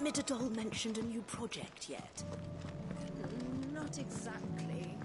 it at all mentioned a new project yet? Not exactly.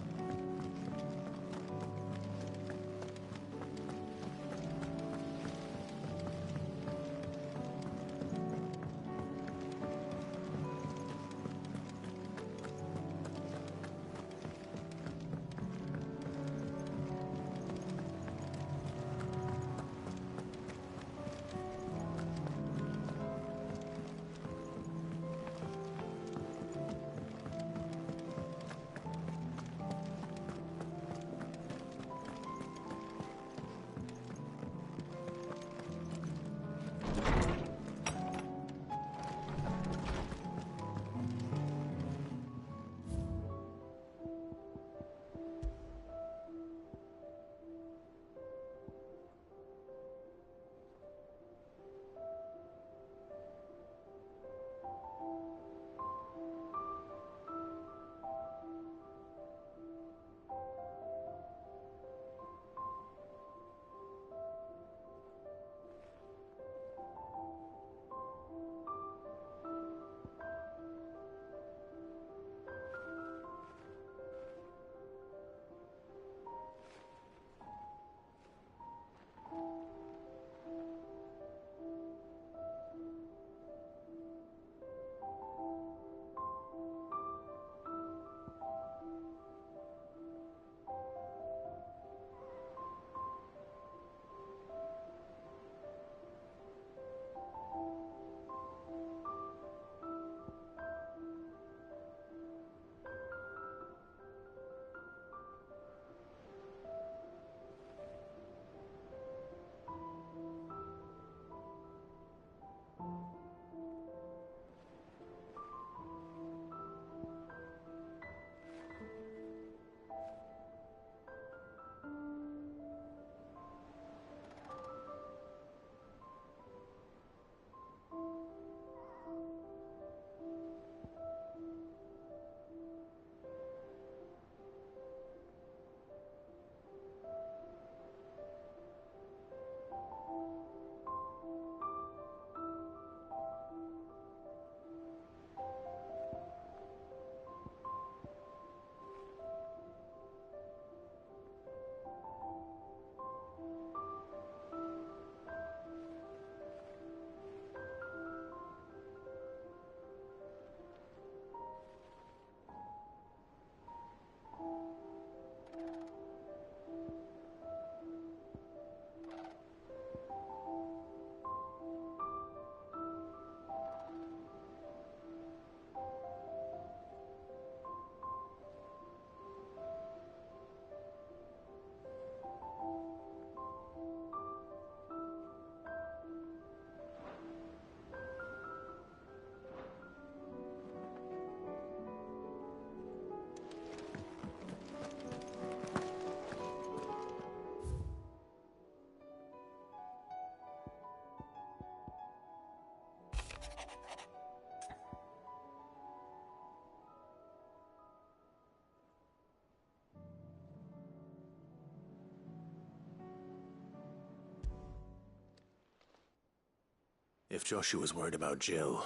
If Joshua's worried about Jill,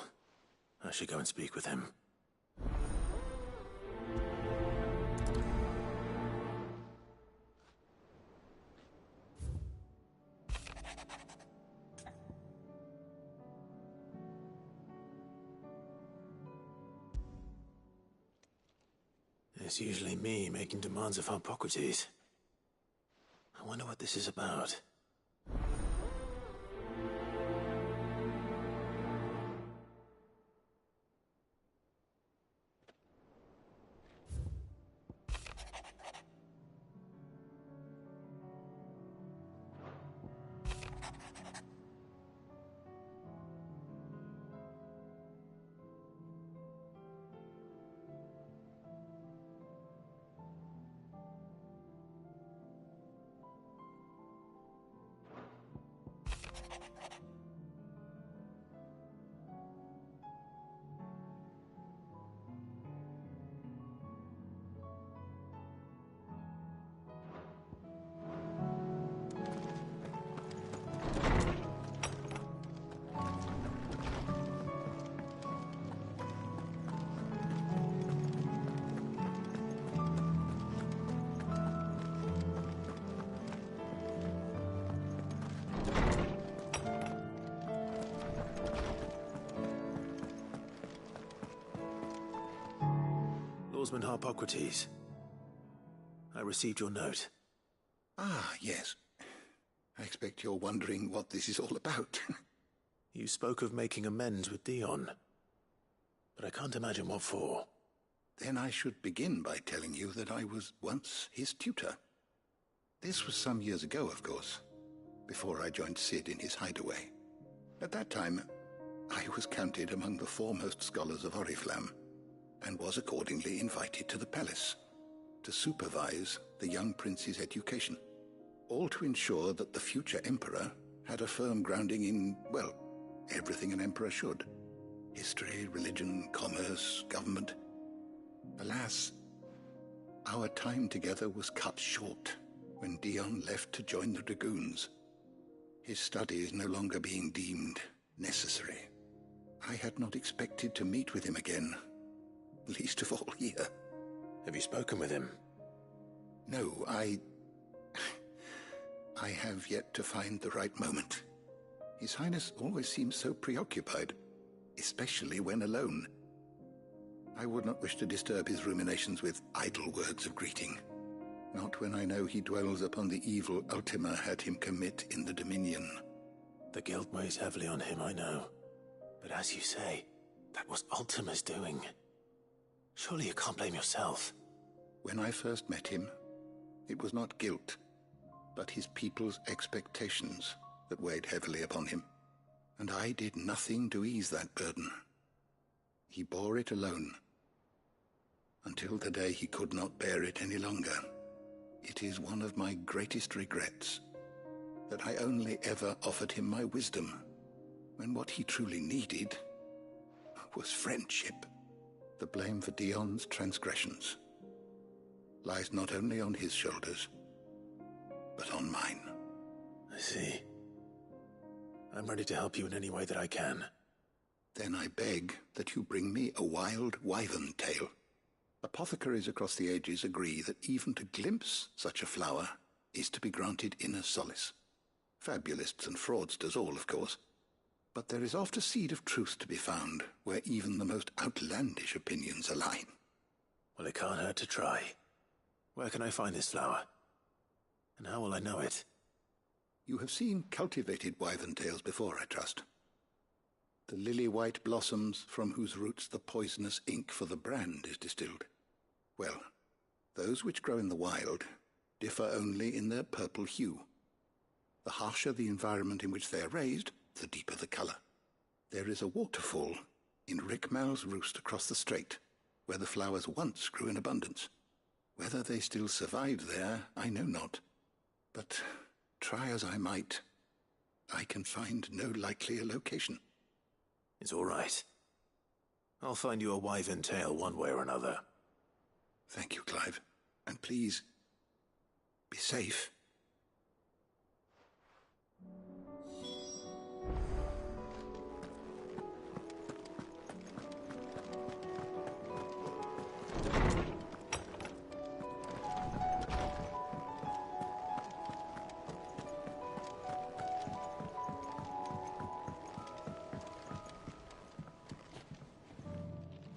I should go and speak with him. It's usually me making demands of Hippocrates. I wonder what this is about. Swordsman Harpocrates. I received your note. Ah, yes. I expect you're wondering what this is all about. You spoke of making amends with Dion, but I can't imagine what for. Then I should begin by telling you that I was once his tutor. This was some years ago, of course, before I joined Sid in his hideaway. At that time, I was counted among the foremost scholars of Oriflamme, and was accordingly invited to the palace to supervise the young prince's education, all to ensure that the future emperor had a firm grounding in, well, everything an emperor should. History, religion, commerce, government. Alas, our time together was cut short when Dion left to join the Dragoons, his studies no longer being deemed necessary. I had not expected to meet with him again, least of all here. Have you spoken with him? No, I have yet to find the right moment. His Highness always seems so preoccupied, especially when alone. I would not wish to disturb his ruminations with idle words of greeting, not when I know he dwells upon the evil Ultima had him commit in the Dominion. The guilt weighs heavily on him, I know. But as you say, that was Ultima's doing. Surely you can't blame yourself. When I first met him, it was not guilt, but his people's expectations that weighed heavily upon him, and I did nothing to ease that burden. He bore it alone, until the day he could not bear it any longer. It is one of my greatest regrets that I only ever offered him my wisdom, when what he truly needed was friendship. The blame for Dion's transgressions lies not only on his shoulders, but on mine. I see. I'm ready to help you in any way that I can. Then I beg that you bring me a wild wyvern tail. Apothecaries across the ages agree that even to glimpse such a flower is to be granted inner solace. Fabulists and fraudsters all, of course. But there is oft a seed of truth to be found where even the most outlandish opinions align. Well, it can't hurt to try. Where can I find this flower? And how will I know it? You have seen cultivated wyvern tails before, I trust. The lily-white blossoms from whose roots the poisonous ink for the brand is distilled. Well, those which grow in the wild differ only in their purple hue. The harsher the environment in which they are raised, the deeper the colour. There is a waterfall in Rickmal's roost across the strait, where the flowers once grew in abundance. Whether they still survive there, I know not. But try as I might, I can find no likelier location. It's all right. I'll find you a wyvern tail one way or another. Thank you, Clive. And please, be safe.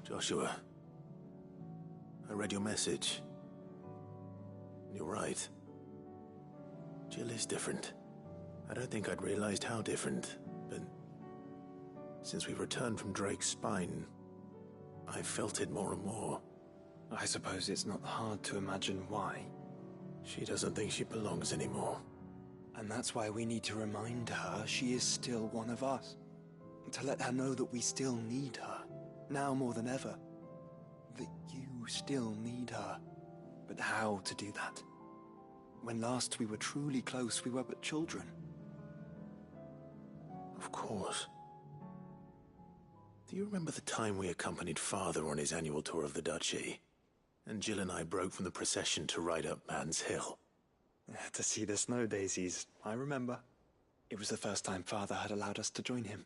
Joshua, I read your message. You're right. Jill is different. I don't think I'd realized how different, but since we returned from Drake's spine, I've felt it more and more. I suppose it's not hard to imagine why. She doesn't think she belongs anymore. And that's why we need to remind her she is still one of us. To let her know that we still need her. Now more than ever. That you still need her. But how to do that? When last we were truly close, we were but children. Of course. Do you remember the time we accompanied Father on his annual tour of the Duchy? And Jill and I broke from the procession to ride up Man's Hill. To see the snow daisies, I remember. It was the first time Father had allowed us to join him.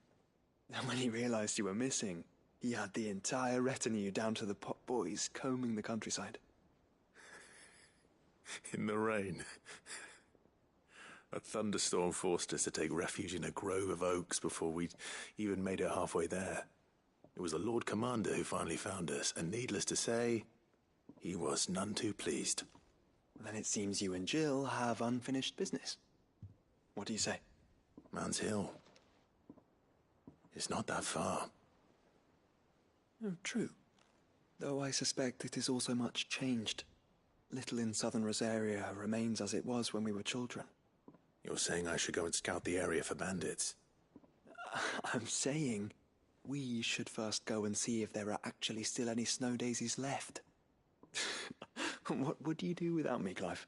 And when he realized you were missing, he had the entire retinue down to the pot boys combing the countryside. In the rain. A thunderstorm forced us to take refuge in a grove of oaks before we'd even made it halfway there. It was the Lord Commander who finally found us, and needless to say, He was none too pleased. Then it seems you and Jill have unfinished business. What do you say? Man's Hill. It's not that far. Oh, true. Though I suspect it is also much changed. Little in southern Rosaria remains as it was when we were children. You're saying I should go and scout the area for bandits? I'm saying we should first go and see if there are actually still any snow daisies left. What would you do without me, Clive?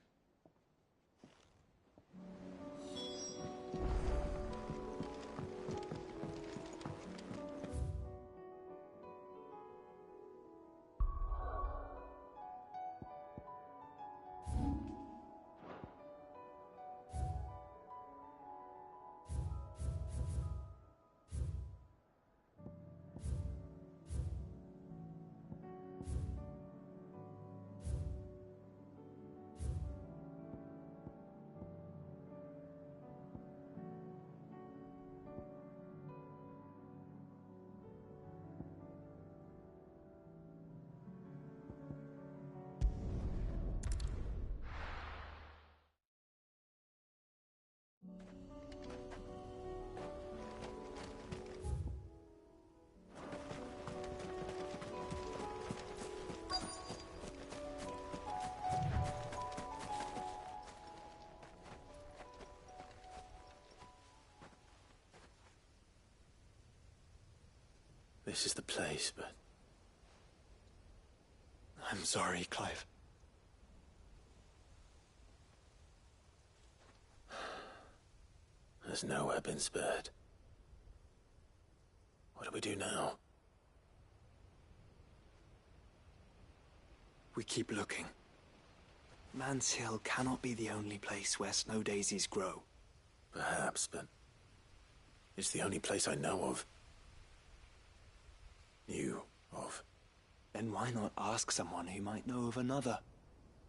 This is the place, but... I'm sorry, Clive. Has nowhere been spared. What do we do now? We keep looking. Man's Hill cannot be the only place where snow daisies grow. Perhaps, but... it's the only place I know of. Knew of. Then why not ask someone who might know of another?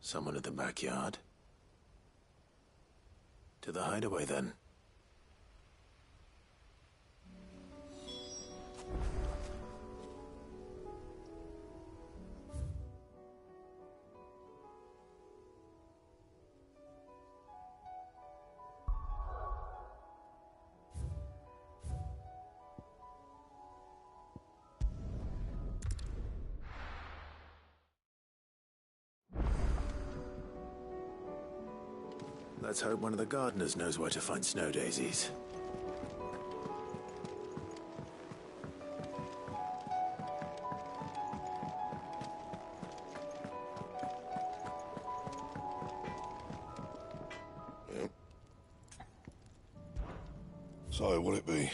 Someone at the backyard? To the hideaway, then. Let's hope one of the gardeners knows where to find snow daisies. Yep. So, what'll it be?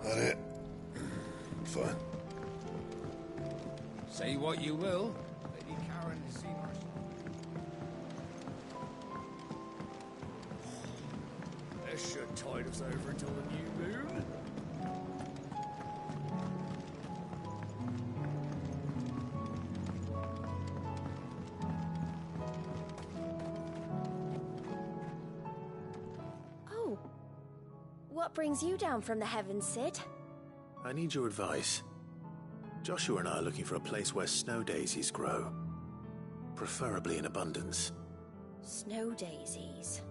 That it? Fine. Say what you will, Lady Karen has seen us. This should tide us over till the new moon. Oh. What brings you down from the heavens, Sid? I need your advice. Joshua and I are looking for a place where snow daisies grow. Preferably in abundance. Snow daisies.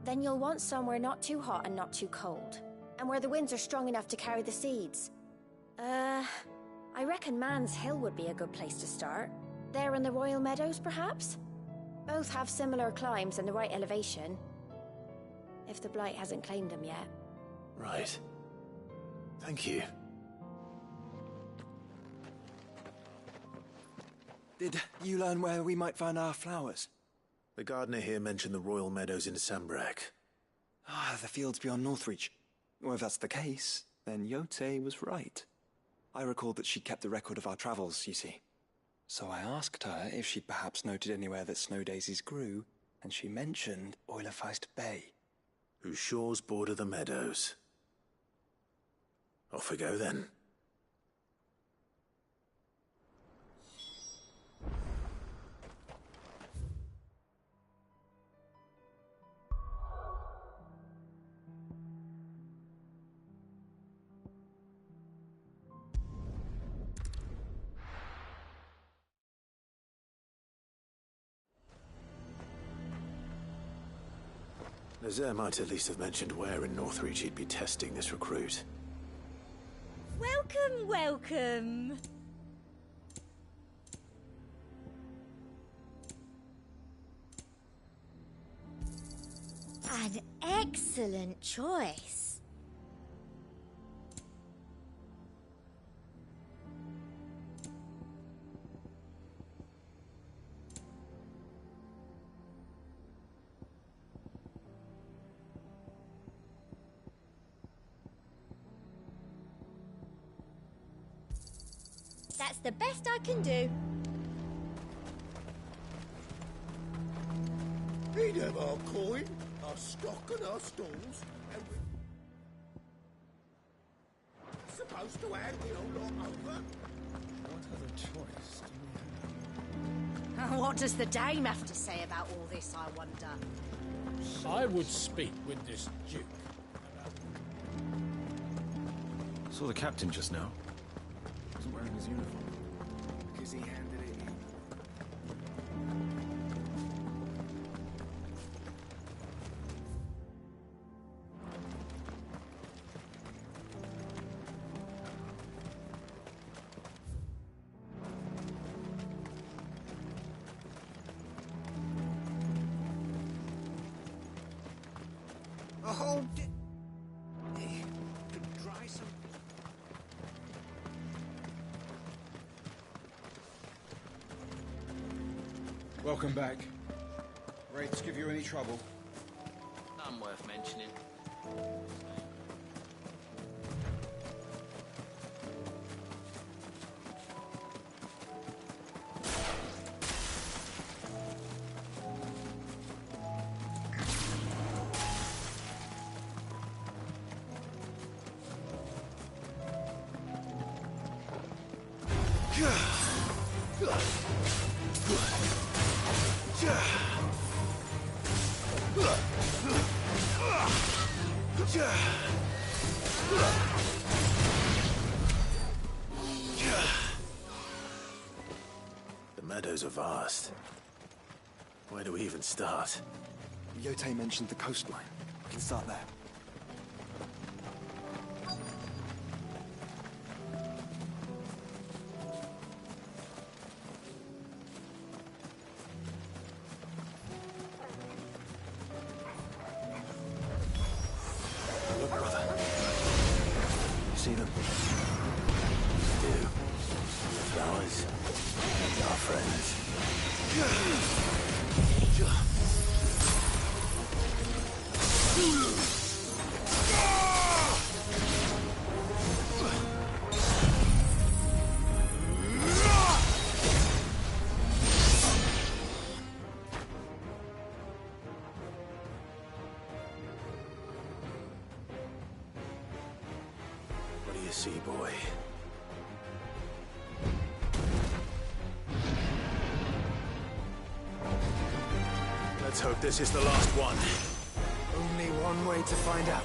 Then you'll want somewhere not too hot and not too cold. And where the winds are strong enough to carry the seeds. I reckon Man's Hill would be a good place to start. There in the Royal Meadows, perhaps? Both have similar climbs and the right elevation. If the Blight hasn't claimed them yet. Right. Thank you. Did you learn where we might find our flowers? The gardener here mentioned the Royal Meadows in Sambrak. Ah, the fields beyond Northreach. Well, if that's the case, then Yote was right. I recalled that she kept the record of our travels, you see. So I asked her if she'd perhaps noted anywhere that snow daisies grew, and she mentioned Oilerfeist Bay. whose shores border the meadows. Off we go then. Nazaire might at least have mentioned where in Northreach he'd be testing this recruit. Welcome, welcome. An excellent choice. That's the best I can do. We'd have our coin, our stock and our stalls, and we're supposed to hand the old lot over. What other choice do we have? What does the dame have to say about all this, I wonder? I would speak with this duke. Saw the captain just now. Wasn't wearing his uniform. Because he handed it in. Oh, try some. Welcome back. Rates give you any trouble? None worth mentioning. The meadows are vast. Where do we even start? Yote mentioned the coastline. We can start there. Look, brother. You see them? I do. The flowers. Our friends. What do you see, boy? Let's hope this is the last one. Only one way to find out.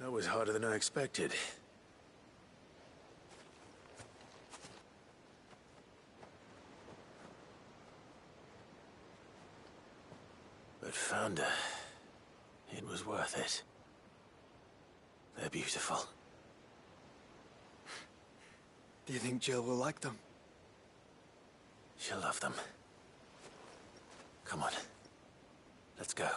That was harder than I expected. But found her. It was worth it. They're beautiful. Do you think Jill will like them? She'll love them. Come on. Let's go.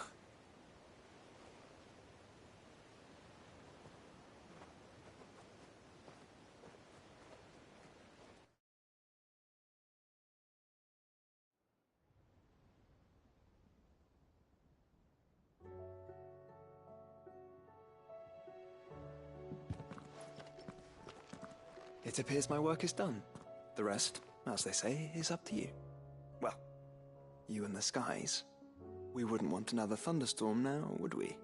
It appears my work is done. The rest, as they say, is up to you. Well, you and the skies. We wouldn't want another thunderstorm now, would we?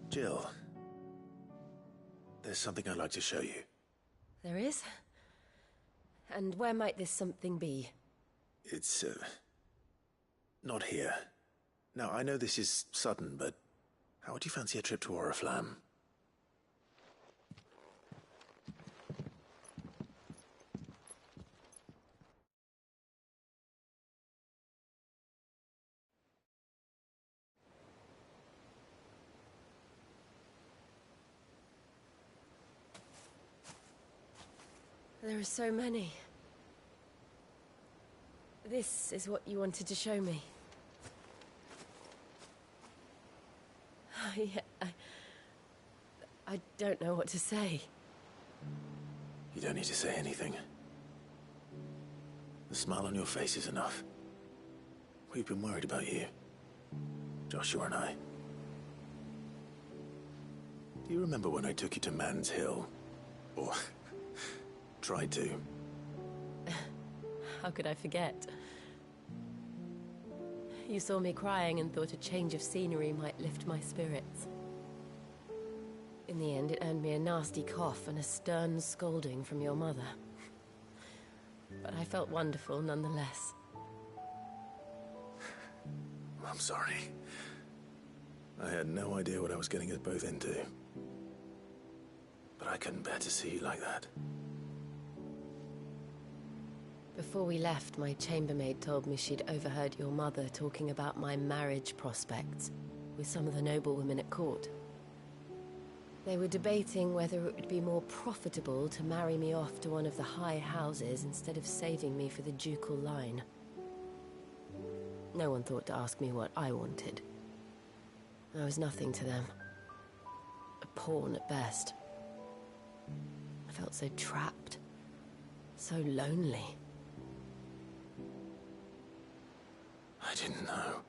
Jill, there's something I'd like to show you. There is? And where might this something be? It's, not here. Now, I know this is sudden, but how would you fancy a trip to Oriflamme? There are so many. This is what you wanted to show me. Yeah, I don't know what to say. You don't need to say anything. The smile on your face is enough. We've been worried about you, Joshua and I. Do you remember when I took you to Man's Hill? Or tried to? How could I forget? You saw me crying and thought a change of scenery might lift my spirits. In the end, it earned me a nasty cough and a stern scolding from your mother. But I felt wonderful nonetheless. I'm sorry. I had no idea what I was getting us both into. But I couldn't bear to see you like that. Before we left, my chambermaid told me she'd overheard your mother talking about my marriage prospects with some of the noblewomen at court. They were debating whether it would be more profitable to marry me off to one of the high houses instead of saving me for the ducal line. No one thought to ask me what I wanted. I was nothing to them. A pawn at best. I felt so trapped. So lonely. I didn't know.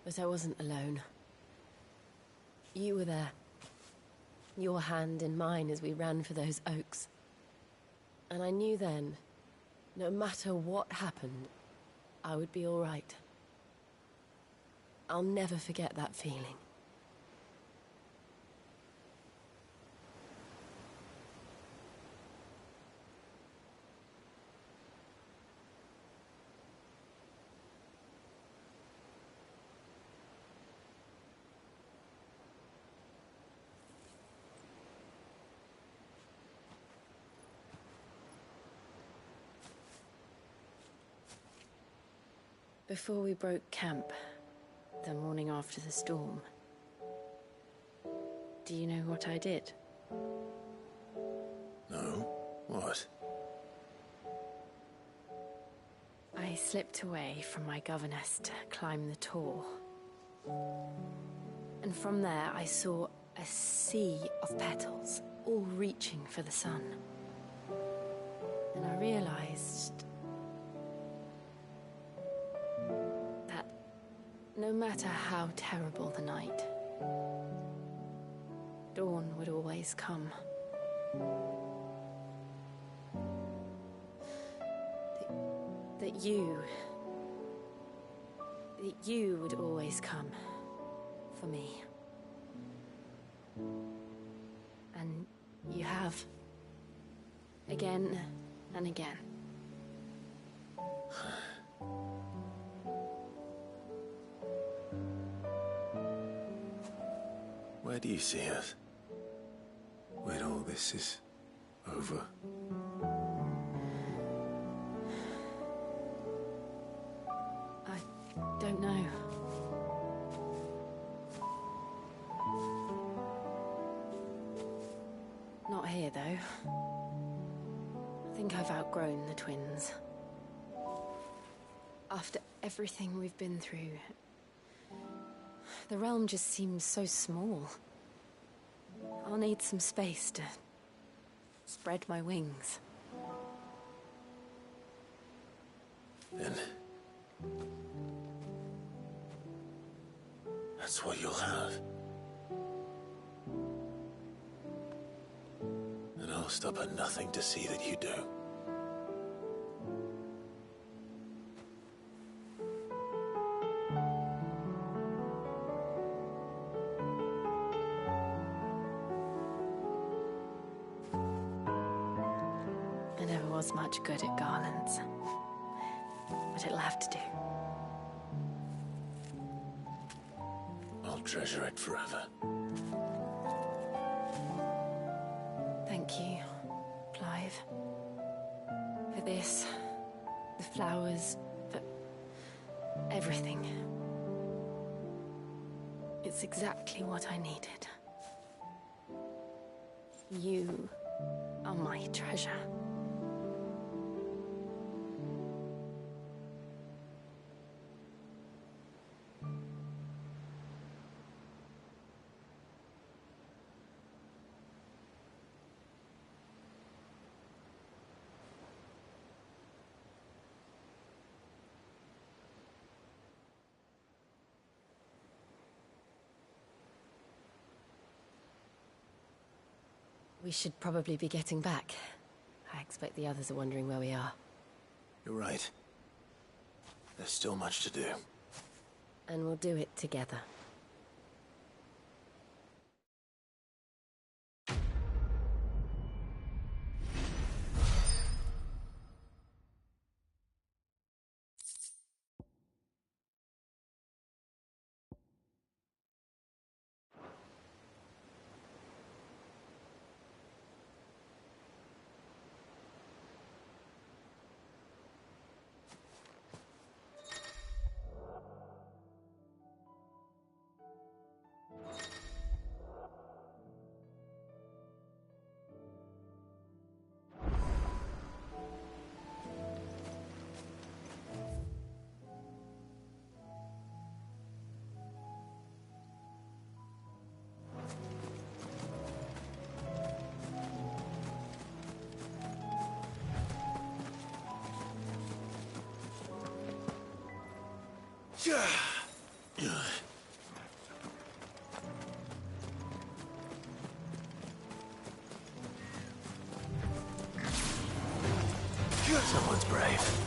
But I wasn't alone. You were there. Your hand in mine as we ran for those oaks. And I knew then, no matter what happened, I would be all right. I'll never forget that feeling. Before we broke camp, the morning after the storm, do you know what I did? No? What? I slipped away from my governess to climb the tor. And from there, I saw a sea of petals, all reaching for the sun. And I realized that no matter how terrible the night, dawn would always come. That you would always come for me. And you have. Again and again. Where do you see us? When all this is over? I don't know. Not here, though. I think I've outgrown the twins. After everything we've been through, the realm just seems so small. I'll need some space to spread my wings. Then that's what you'll have. And I'll stop at nothing to see that you do. I never was much good at garlands, but it'll have to do. I'll treasure it forever. Thank you, Clive. For this, the flowers, for everything. It's exactly what I needed. You are my treasure. We should probably be getting back. I expect the others are wondering where we are. You're right. There's still much to do. And we'll do it together. Someone's brave.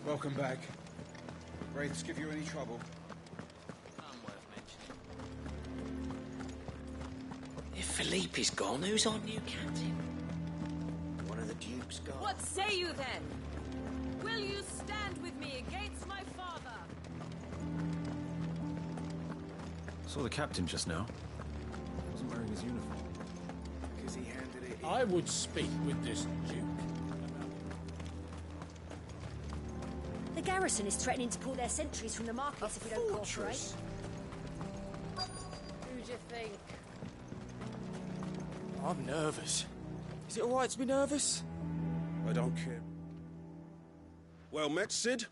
Welcome back. Wraiths give you any trouble? None worth mentioning. If Philippe's gone, who's our new captain? One of the Duke's guard. What say you then? Will you stand with me against my father? Saw the captain just now. Wasn't wearing his uniform. Because he handed it in. I would speak with this Duke. The garrison is threatening to pull their sentries from the markets if we don't cooperate. Who do you think? I'm nervous. Is it alright to be nervous? I don't care. Well met, Sid.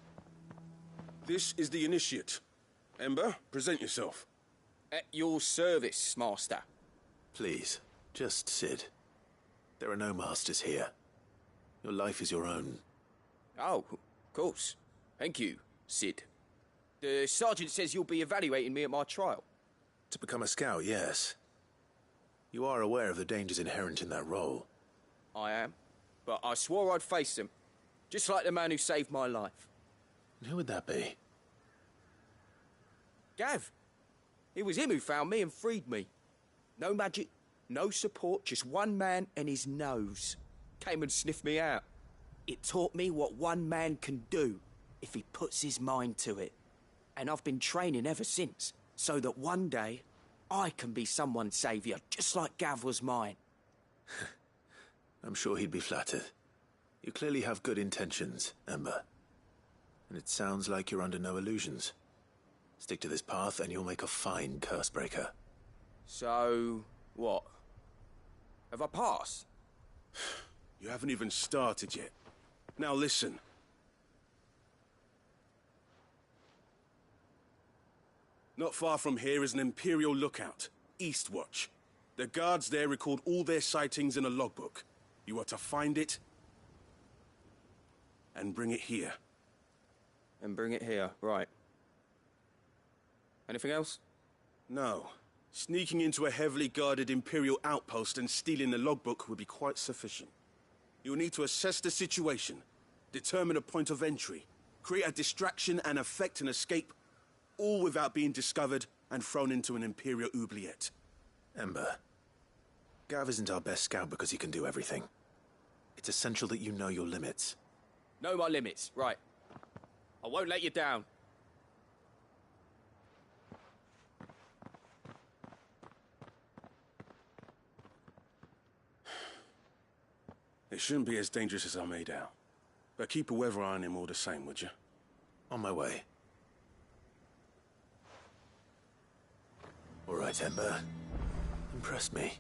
This is the initiate. Ember, present yourself. At your service, Master. Please, just Sid. There are no masters here. Your life is your own. Oh, of course. Thank you, Sid. The sergeant says you'll be evaluating me at my trial. To become a scout, yes. You are aware of the dangers inherent in that role. I am. But I swore I'd face them. Just like the man who saved my life. And who would that be? Gav. It was him who found me and freed me. No magic, no support, just one man and his nose. Came and sniffed me out. It taught me what one man can do if he puts his mind to it. And I've been training ever since, so that one day I can be someone's saviour, just like Gav was mine. I'm sure he'd be flattered. You clearly have good intentions, Ember. And it sounds like you're under no illusions. Stick to this path and you'll make a fine cursebreaker. So, what? Have I passed? You haven't even started yet. Now listen. Not far from here is an Imperial lookout, Eastwatch. The guards there record all their sightings in a logbook. You are to find it and bring it here. And bring it here, right. Anything else? No. Sneaking into a heavily guarded Imperial outpost and stealing the logbook would be quite sufficient. You'll need to assess the situation, determine a point of entry, create a distraction and effect an escape, all without being discovered and thrown into an Imperial oubliette. Ember, Gav isn't our best scout because he can do everything. It's essential that you know your limits. Know my limits, right. I won't let you down. It shouldn't be as dangerous as I made out. But keep a weather eye on him all the same, would you? On my way. All right, Ember. Impress me.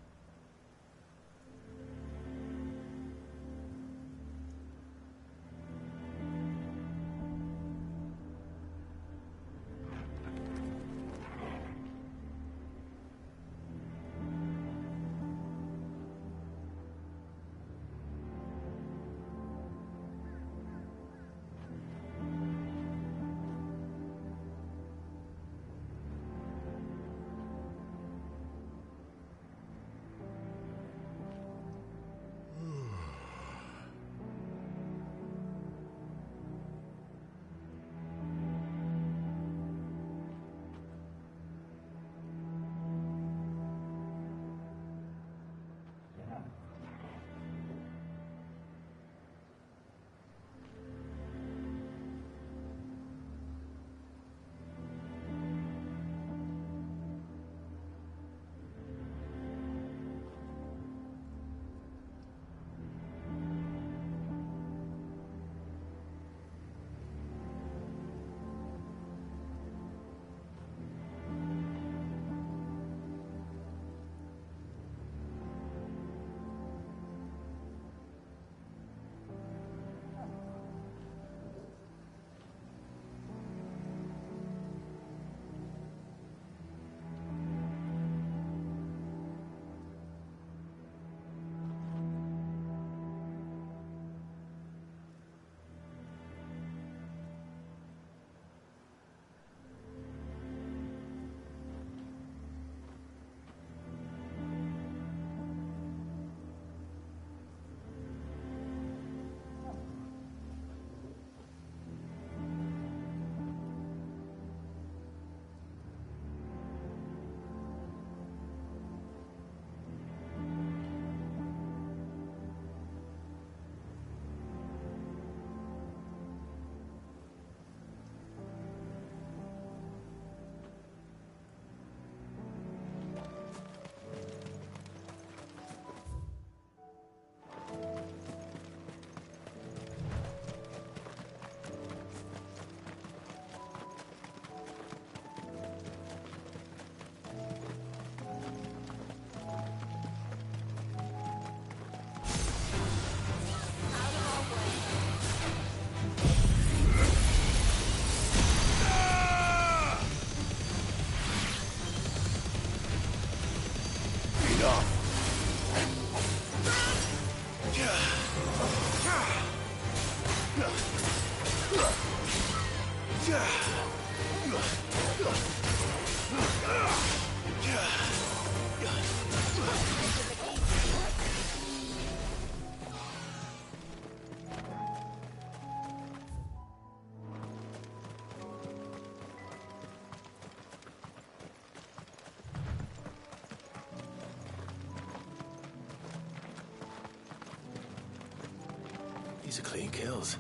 These are clean kills.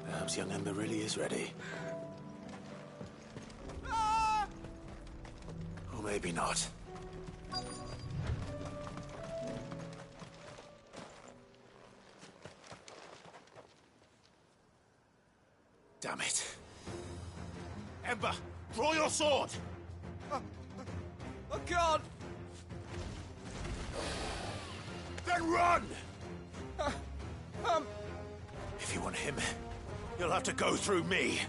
Perhaps young Ember really is ready. Or maybe not. Damn it. Ember, draw your sword! I can't! Then run! If you want him, you'll have to go through me.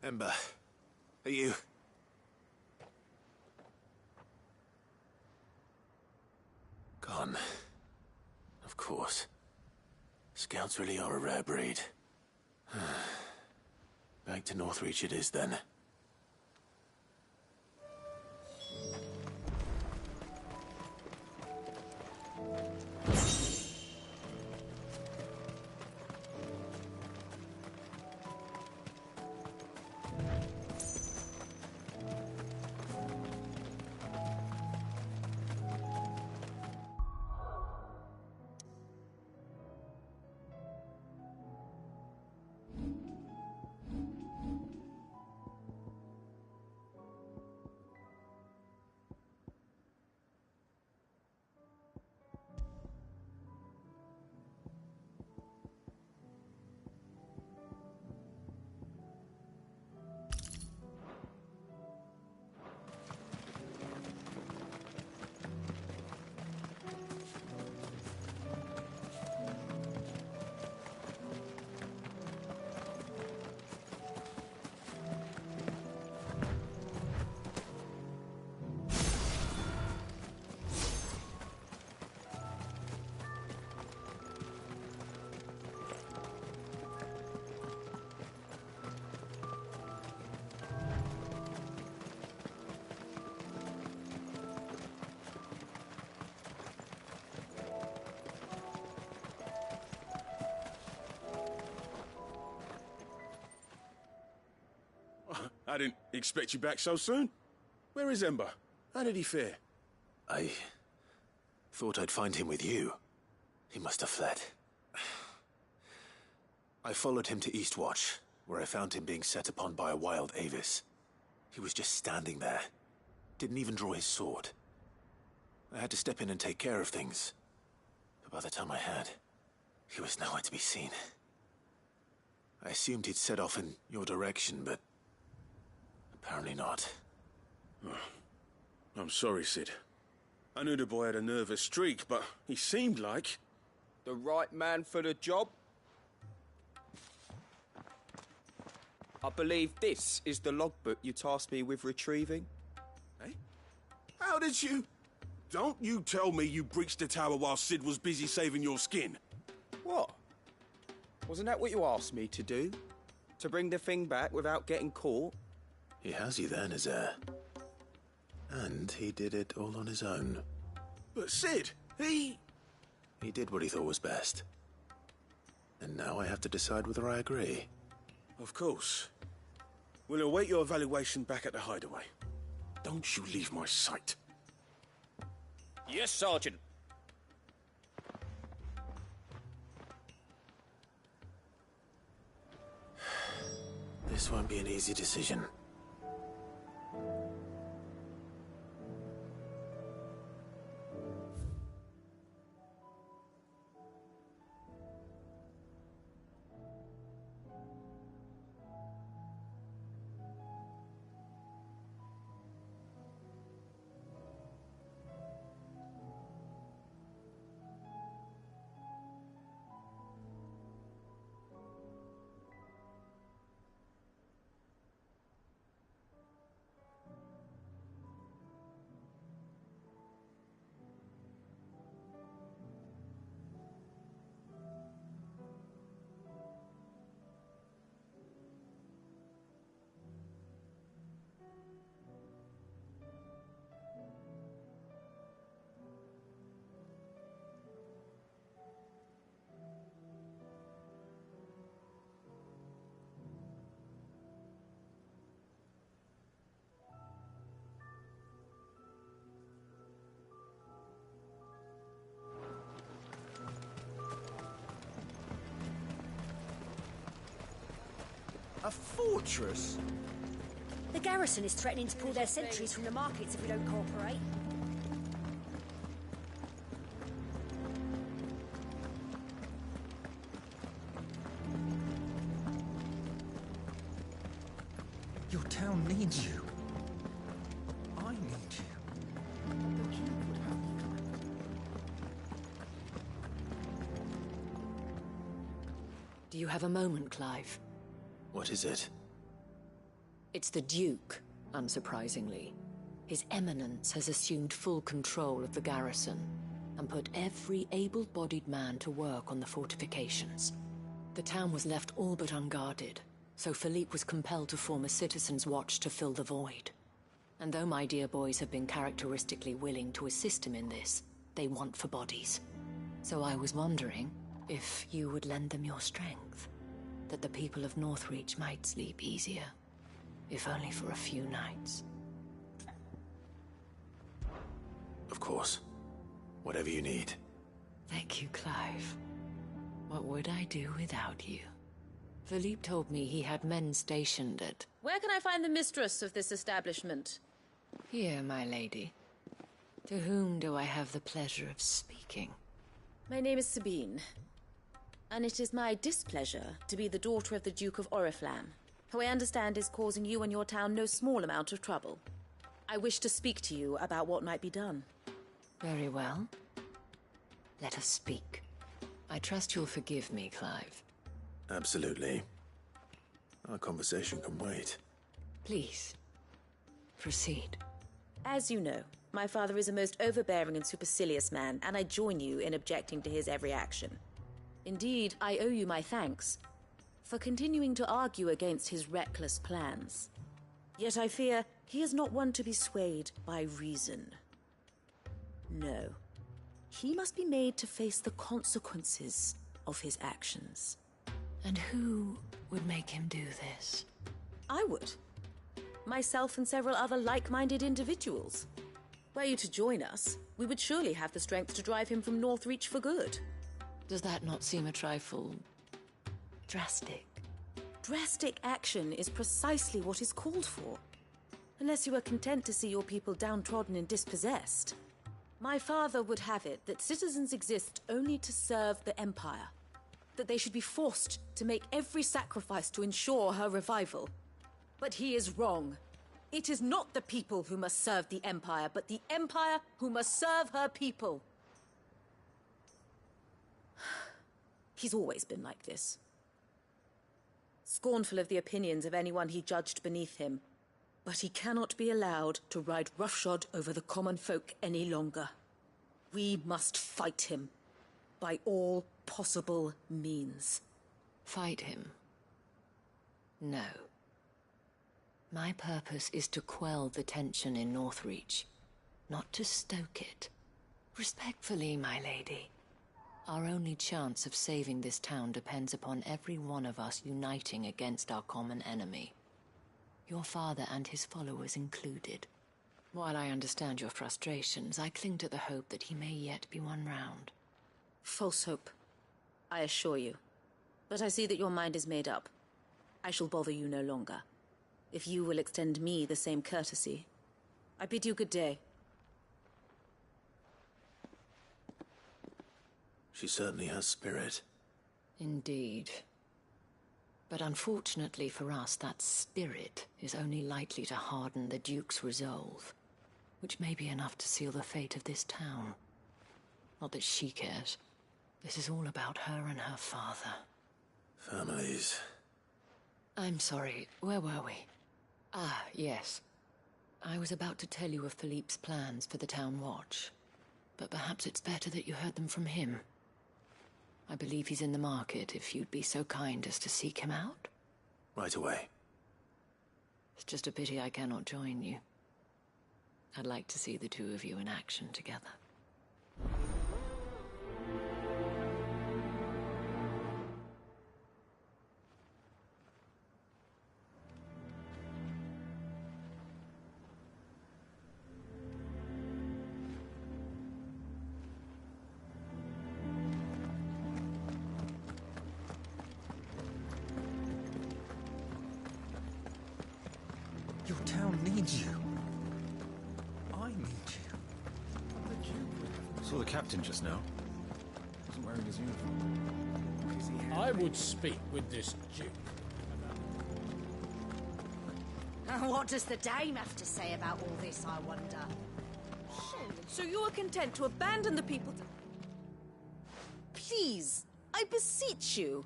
Ember, are you... Gone. Of course. Scouts really are a rare breed. Back to Northreach it is then. I didn't expect you back so soon. Where is Ember? How did he fare? I thought I'd find him with you. He must have fled. I followed him to Eastwatch, where I found him being set upon by a wild Avis. He was just standing there. Didn't even draw his sword. I had to step in and take care of things. But by the time I had, he was nowhere to be seen. I assumed he'd set off in your direction, but apparently not. I'm sorry, Sid. I knew the boy had a nervous streak, but he seemed like... The right man for the job? I believe this is the logbook you tasked me with retrieving. Eh? How did you... Don't you tell me you breached the tower while Sid was busy saving your skin. What? Wasn't that what you asked me to do? To bring the thing back without getting caught? He has you then, as a... And he did it all on his own. But Sid, he did what he thought was best. And now I have to decide whether I agree. Of course. We'll await your evaluation back at the hideaway. Don't you leave my sight. Yes, Sergeant. This won't be an easy decision. A fortress? The garrison is threatening to pull their sentries from the markets if we don't cooperate. Your town needs you. I need you. The king would have me come. Do you have a moment, Clive? What is it? It's the Duke, unsurprisingly. His Eminence has assumed full control of the garrison and put every able-bodied man to work on the fortifications. The town was left all but unguarded, so Philippe was compelled to form a citizens' watch to fill the void. And though my dear boys have been characteristically willing to assist him in this, they want for bodies. So I was wondering if you would lend them your strength, that the people of Northreach might sleep easier, if only for a few nights. Of course. Whatever you need. Thank you, Clive. What would I do without you? Philippe told me he had men stationed at... Where can I find the mistress of this establishment? Here, my lady. To whom do I have the pleasure of speaking? My name is Sabine, and it is my displeasure to be the daughter of the Duke of Oriflamme, who I understand is causing you and your town no small amount of trouble. I wish to speak to you about what might be done. Very well. Let us speak. I trust you'll forgive me, Clive. Absolutely. Our conversation can wait. Please, proceed. As you know, my father is a most overbearing and supercilious man, and I join you in objecting to his every action. Indeed, I owe you my thanks for continuing to argue against his reckless plans. Yet I fear he is not one to be swayed by reason. No. He must be made to face the consequences of his actions. And who would make him do this? I would. Myself and several other like-minded individuals. Were you to join us, we would surely have the strength to drive him from Northreach for good. Does that not seem a trifle... drastic? Drastic action is precisely what is called for. Unless you are content to see your people downtrodden and dispossessed. My father would have it that citizens exist only to serve the Empire. That they should be forced to make every sacrifice to ensure her revival. But he is wrong. It is not the people who must serve the Empire, but the Empire who must serve her people. He's always been like this. Scornful of the opinions of anyone he judged beneath him. But he cannot be allowed to ride roughshod over the common folk any longer. We must fight him. By all possible means. Fight him? No. My purpose is to quell the tension in Northreach, not to stoke it. Respectfully, my lady. Our only chance of saving this town depends upon every one of us uniting against our common enemy. Your father and his followers included. While I understand your frustrations, I cling to the hope that he may yet be won round. False hope, I assure you. But I see that your mind is made up. I shall bother you no longer. If you will extend me the same courtesy, I bid you good day. She certainly has spirit. Indeed. But unfortunately for us, that spirit is only likely to harden the Duke's resolve, which may be enough to seal the fate of this town. Not that she cares. This is all about her and her father. Families. I'm sorry, where were we? Ah, yes. I was about to tell you of Philippe's plans for the town watch, but perhaps it's better that you heard them from him. I believe he's in the market, if you'd be so kind as to seek him out. Right away. It's just a pity I cannot join you. I'd like to see the two of you in action together. Your town needs you. I need you. Saw the captain just now. Wasn't wearing his uniform. I would speak with this Duke. What does the dame have to say about all this, I wonder? So you are content to abandon the people Please, I beseech you.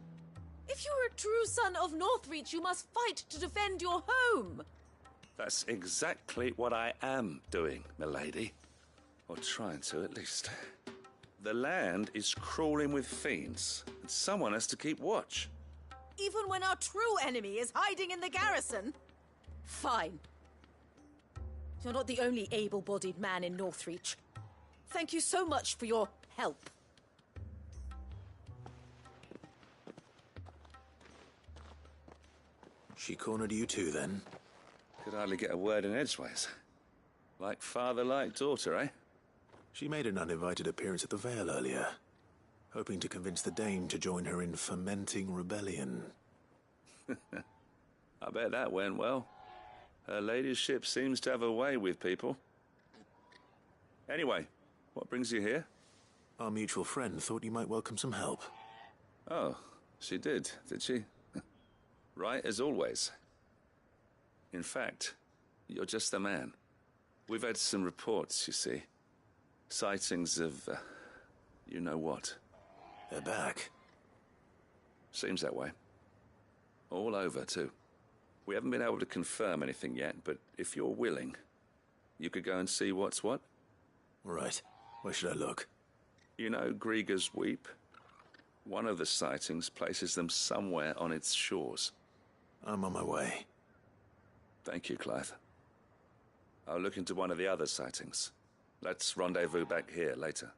If you are a true son of Northreach, you must fight to defend your home. That's exactly what I am doing, milady. Or trying to, at least. The land is crawling with fiends, and someone has to keep watch. Even when our true enemy is hiding in the garrison? Fine. You're not the only able-bodied man in Northreach. Thank you so much for your help. She cornered you too, then? Could hardly get a word in edgeways. Like father, like daughter, eh? She made an uninvited appearance at the Vale earlier, hoping to convince the Dame to join her in fomenting rebellion. I bet that went well. Her ladyship seems to have a way with people. Anyway, what brings you here? Our mutual friend thought you might welcome some help. Oh, she did she? Right as always. In fact, you're just the man. We've had some reports, you see. Sightings of, you know what. They're back. Seems that way. All over, too. We haven't been able to confirm anything yet, but if you're willing, you could go and see what's what. Right. Where should I look? You know Grieger's Weep? One of the sightings places them somewhere on its shores. I'm on my way. Thank you, Clive. I'll look into one of the other sightings. Let's rendezvous back here later.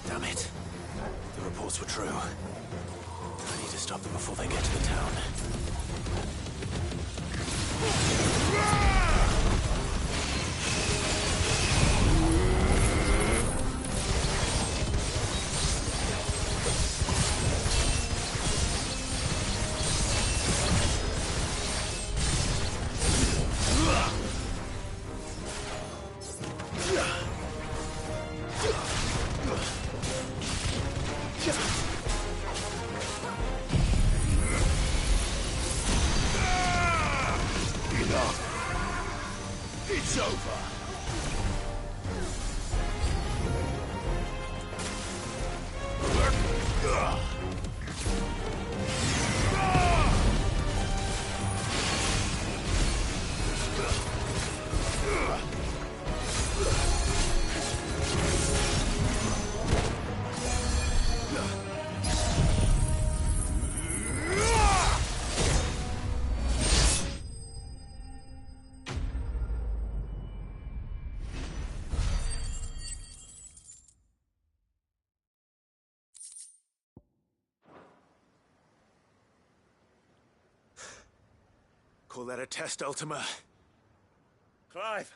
Damn it. The reports were true. I need to stop them before they get to the town. Call that a test, Ultima? Clive,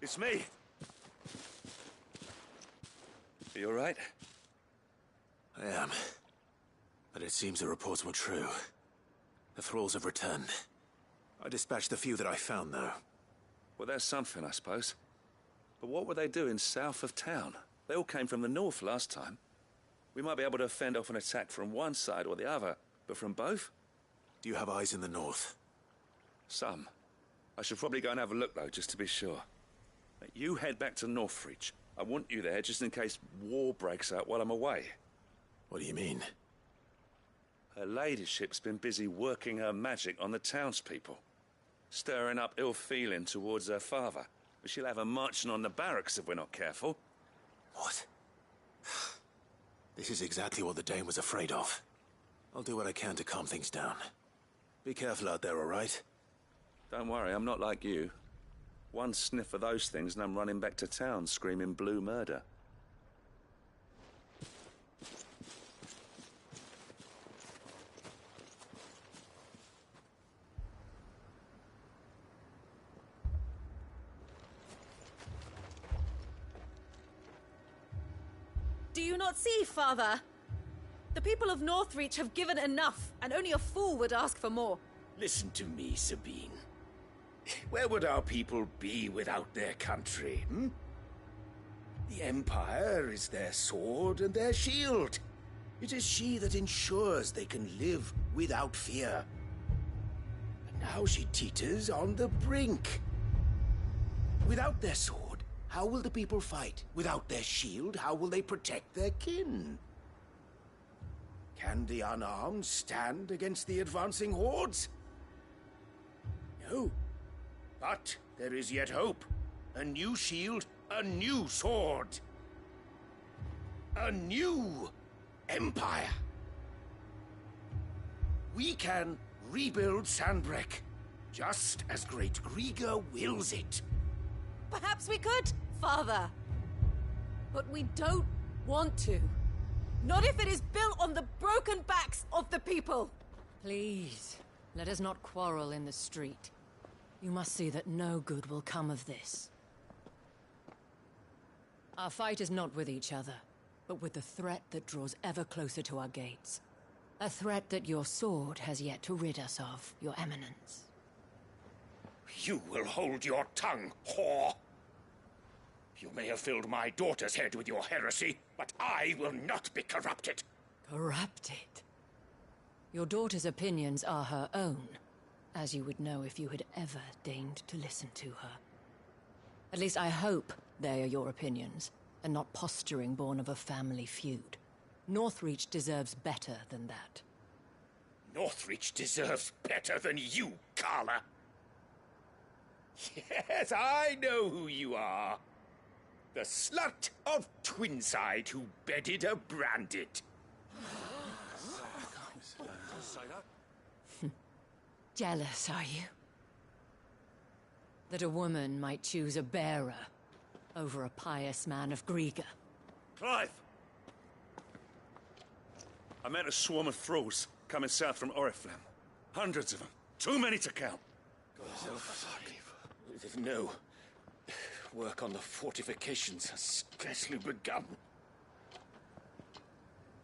it's me. Are you all right? I am. But it seems the reports were true. The thralls have returned. I dispatched the few that I found, though. Well, there's something, I suppose. But what were they doing south of town? They all came from the north last time. We might be able to fend off an attack from one side or the other, but from both? Do you have eyes in the north? Some. I should probably go and have a look, though, just to be sure. You head back to Northreach. I want you there just in case war breaks out while I'm away. What do you mean? Her ladyship's been busy working her magic on the townspeople, stirring up ill feeling towards her father. But she'll have her marching on the barracks if we're not careful. What? This is exactly what the Dane was afraid of. I'll do what I can to calm things down. Be careful out there, all right? Don't worry, I'm not like you. One sniff of those things and I'm running back to town screaming blue murder. Do you not see, Father? The people of Northreach have given enough, and only a fool would ask for more. Listen to me, Sabine. Where would our people be without their country, hmm? The Empire is their sword and their shield. It is she that ensures they can live without fear. And now she teeters on the brink. Without their sword, how will the people fight? Without their shield, how will they protect their kin? Can the unarmed stand against the advancing hordes? No. But there is yet hope. A new shield, a new sword. A new empire. We can rebuild Sandbreck, just as Great Grieger wills it. Perhaps we could, Father. But we don't want to. Not if it is built on the broken backs of the people. Please, let us not quarrel in the street. You must see that no good will come of this. Our fight is not with each other, but with the threat that draws ever closer to our gates. A threat that your sword has yet to rid us of, Your Eminence. You will hold your tongue, whore! You may have filled my daughter's head with your heresy, but I will not be corrupted. Corrupted? Your daughter's opinions are her own, as you would know if you had ever deigned to listen to her. At least I hope they are your opinions, and not posturing born of a family feud. Northreach deserves better than that. Northreach deserves better than you, Carla. Yes, I know who you are. The slut of Twinside who bedded a Branded. Jealous, are you? That a woman might choose a bearer over a pious man of Grieger. Clive! I met a swarm of thralls coming south from Oriflamme. Hundreds of them. Too many to count. No. Work on the fortifications has scarcely begun.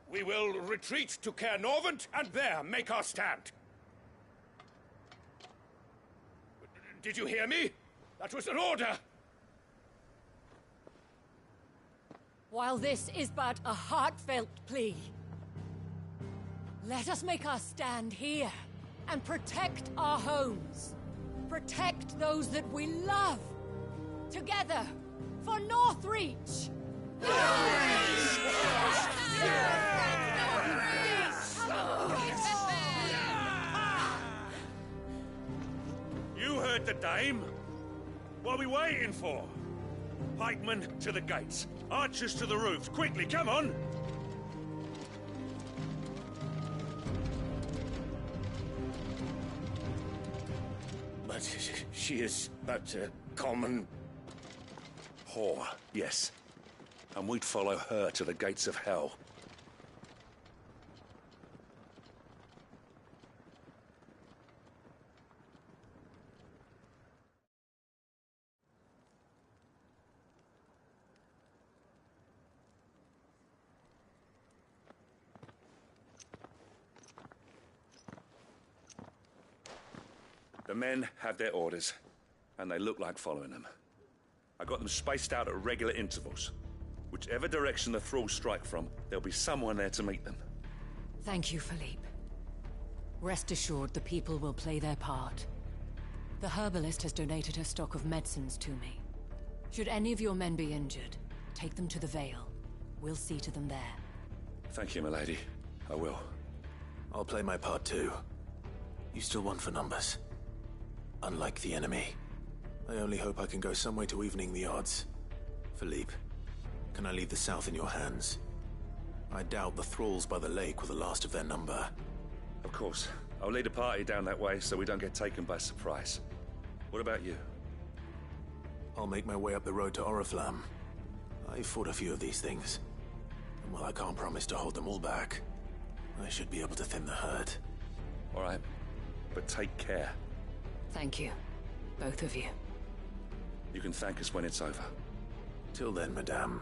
We will retreat to Caernarvon and there make our stand. Did you hear me? That was an order! While this is but a heartfelt plea, let us make our stand here and protect our homes. Protect those that we love. Together, For Northreach! You heard the dame. What are we waiting for? Pikemen to the gates. Archers to the roofs. Quickly, come on! But she is but a common... whore, yes. And we'd follow her to the gates of hell. The men have their orders, and they look like following them. I got them spaced out at regular intervals. Whichever direction the thralls strike from, there'll be someone there to meet them. Thank you, Philippe. Rest assured the people will play their part. The herbalist has donated her stock of medicines to me. Should any of your men be injured, take them to the Vale. We'll see to them there. Thank you, milady. I will. I'll play my part too. You still want for numbers. Unlike the enemy. I only hope I can go some way to evening the odds. Philippe, can I leave the south in your hands? I doubt the thralls by the lake were the last of their number. Of course. I'll lead a party down that way so we don't get taken by surprise. What about you? I'll make my way up the road to Oriflamme. I've fought a few of these things. And while I can't promise to hold them all back, I should be able to thin the herd. All right. But take care. Thank you. Both of you. You can thank us when it's over. Till then, madame.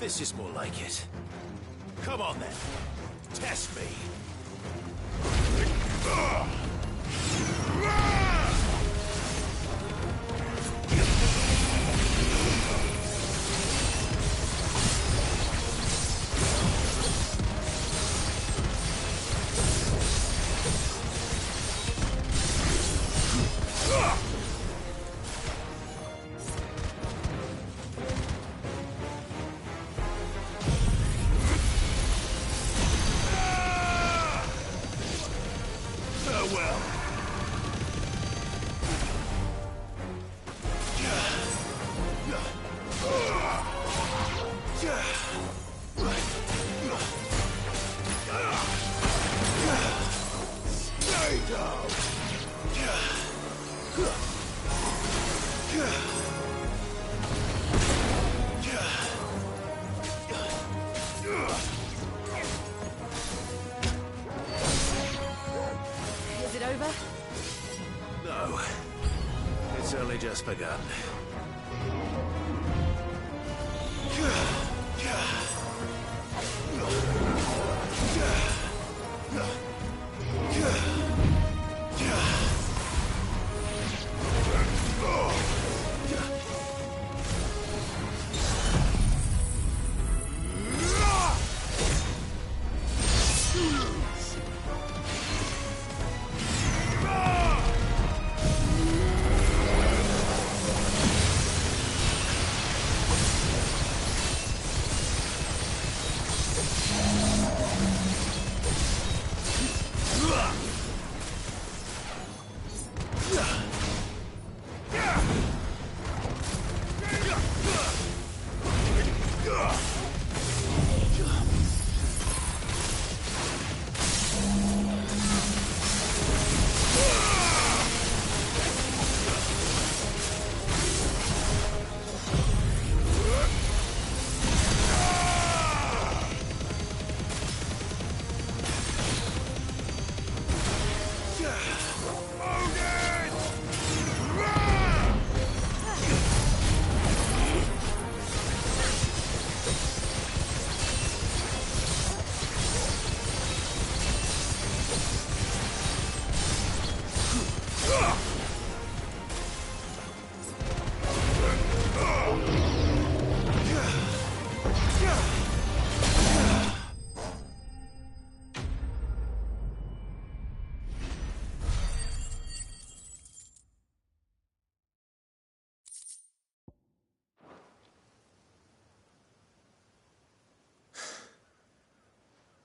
This is more like it. Come on then. Test me. Is it over? No. It's only just begun.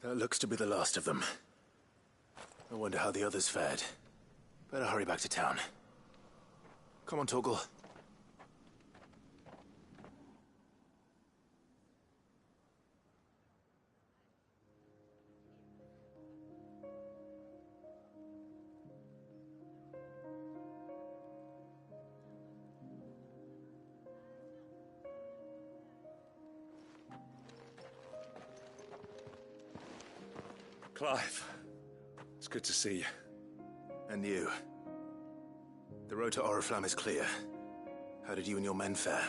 That looks to be the last of them. I wonder how the others fared. Better hurry back to town. Come on, Torgal. Clive, it's good to see you. And you. The road to Oriflamme is clear. How did you and your men fare?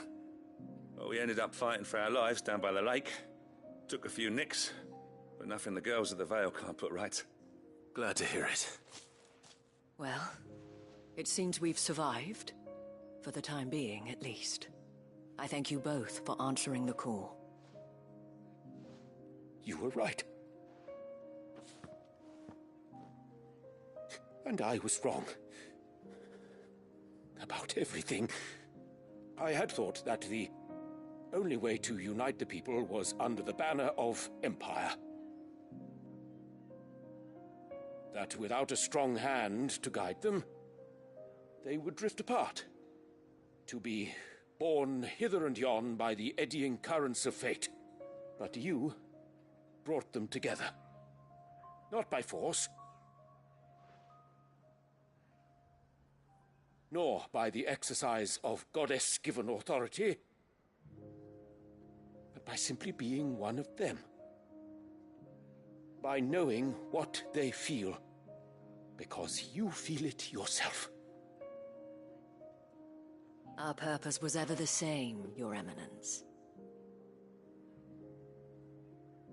Well, we ended up fighting for our lives down by the lake. Took a few nicks, but nothing the girls of the Vale can't put right. Glad to hear it. Well, it seems we've survived. For the time being, at least. I thank you both for answering the call. You were right. And I was wrong. About everything. I had thought that the only way to unite the people was under the banner of Empire. That without a strong hand to guide them, they would drift apart. To be borne hither and yon by the eddying currents of fate. But you brought them together. Not by force, nor by the exercise of goddess-given authority, but by simply being one of them. By knowing what they feel, because you feel it yourself. Our purpose was ever the same, Your Eminence.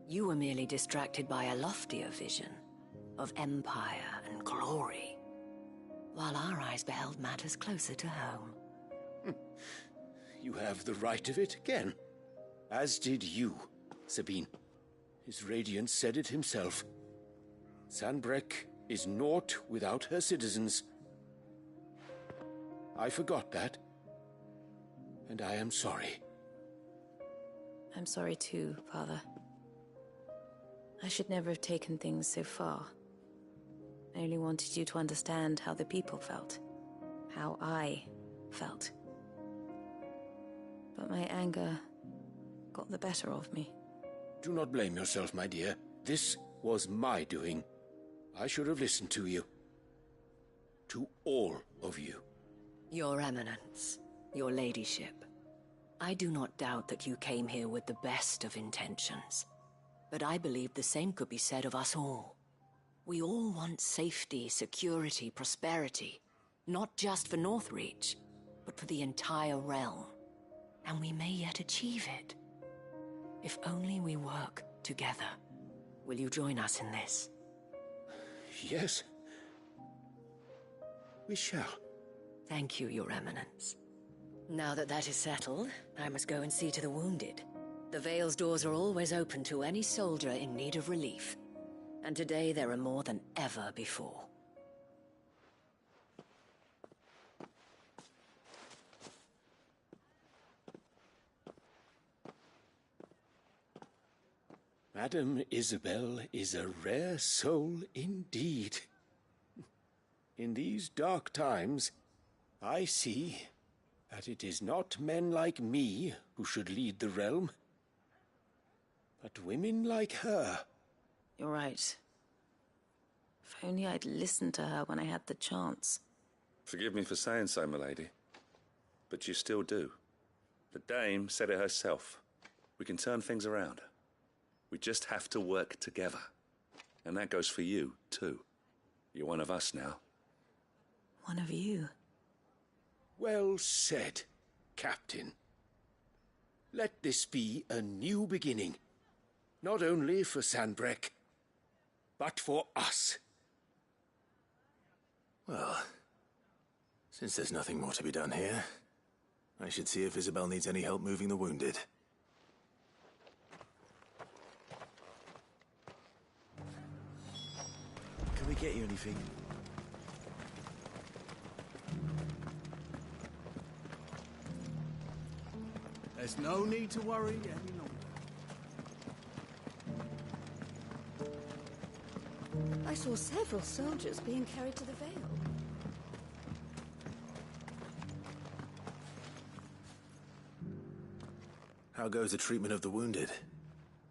You were merely distracted by a loftier vision of empire and glory, while our eyes beheld matters closer to home. You have the right of it again. As did you, Sabine. His radiance said it himself. Sanbreque is naught without her citizens. I forgot that. And I am sorry. I'm sorry too, Father. I should never have taken things so far. I only wanted you to understand how the people felt. How I felt. But my anger got the better of me. Do not blame yourself, my dear. This was my doing. I should have listened to you. To all of you. Your Eminence, your ladyship, I do not doubt that you came here with the best of intentions. But I believe the same could be said of us all. We all want safety, security, prosperity. Not just for Northreach, but for the entire realm. And we may yet achieve it. If only we work together. Will you join us in this? Yes. We shall. Thank you, Your Eminence. Now that that is settled, I must go and see to the wounded. The Vale's doors are always open to any soldier in need of relief. And today there are more than ever before. Madame Isabel is a rare soul indeed. In these dark times, I see that it is not men like me who should lead the realm, but women like her. You're right. If only I'd listened to her when I had the chance. Forgive me for saying so, milady, but you still do. The Dame said it herself. We can turn things around. We just have to work together. And that goes for you, too. You're one of us now. One of you. Well said, Captain. Let this be a new beginning. Not only for Sanbreque, but for us. Well, since there's nothing more to be done here, I should see if Isabel needs any help moving the wounded. Can we get you anything? There's no need to worry any longer. I saw several soldiers being carried to the Vale. How goes the treatment of the wounded?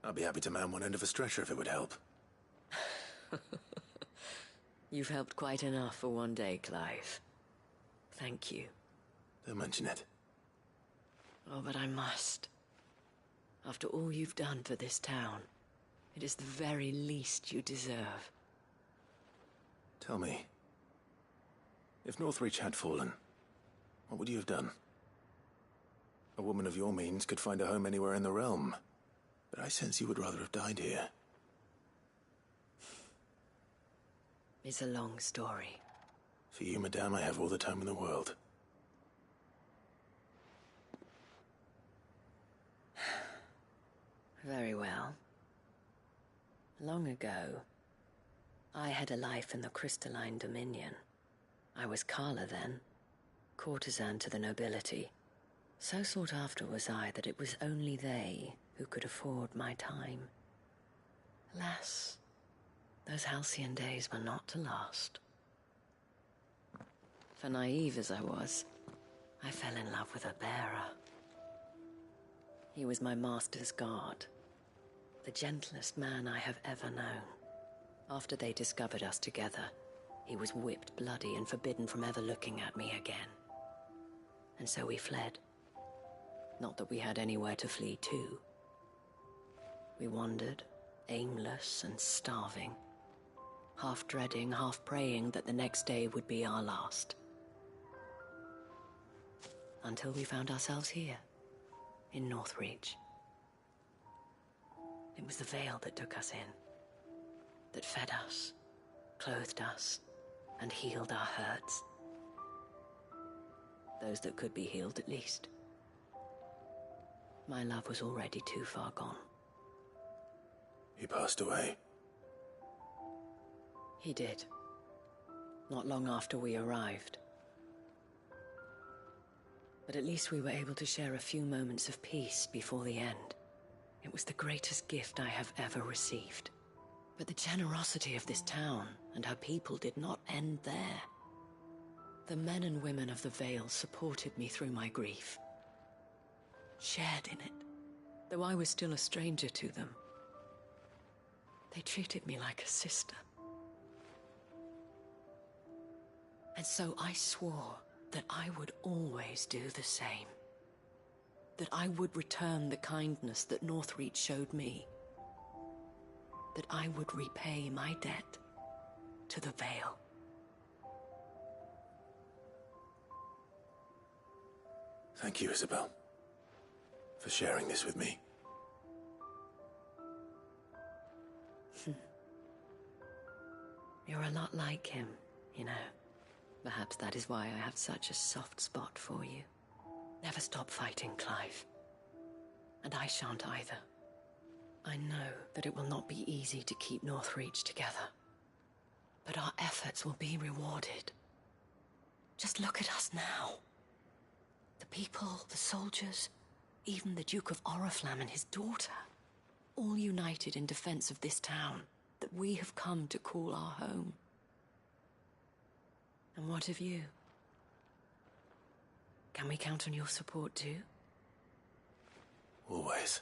I'd be happy to man one end of a stretcher if it would help. You've helped quite enough for one day, Clive. Thank you. Don't mention it. Oh, but I must. After all you've done for this town, it is the very least you deserve. Tell me, if Northreach had fallen, what would you have done? A woman of your means could find a home anywhere in the realm, but I sense you would rather have died here. It's a long story. For you, madame, I have all the time in the world. Very well. Long ago, I had a life in the Crystalline Dominion. I was Carla then, courtesan to the nobility. So sought after was I that it was only they who could afford my time. Alas, those halcyon days were not to last. For naive as I was, I fell in love with a bearer. He was my master's guard, the gentlest man I have ever known. After they discovered us together, he was whipped bloody and forbidden from ever looking at me again. And so we fled. Not that we had anywhere to flee to. We wandered, aimless and starving, half dreading, half praying that the next day would be our last. Until we found ourselves here, in Northreach. It was the Vale that took us in, that fed us, clothed us, and healed our hurts. Those that could be healed, at least. My love was already too far gone. He passed away. He did. Not long after we arrived. But at least we were able to share a few moments of peace before the end. It was the greatest gift I have ever received. But the generosity of this town and her people did not end there. The men and women of the Vale supported me through my grief. Shared in it, though I was still a stranger to them. They treated me like a sister. And so I swore that I would always do the same. That I would return the kindness that Northreach showed me. That I would repay my debt to the Vale. Thank you, Isabel, for sharing this with me. You're a lot like him, you know. Perhaps that is why I have such a soft spot for you. Never stop fighting, Clive. And I shan't either. I know that it will not be easy to keep Northreach together. But our efforts will be rewarded. Just look at us now. The people, the soldiers, even the Duke of Oriflamme and his daughter, all united in defense of this town that we have come to call our home. And what of you? Can we count on your support too? Always.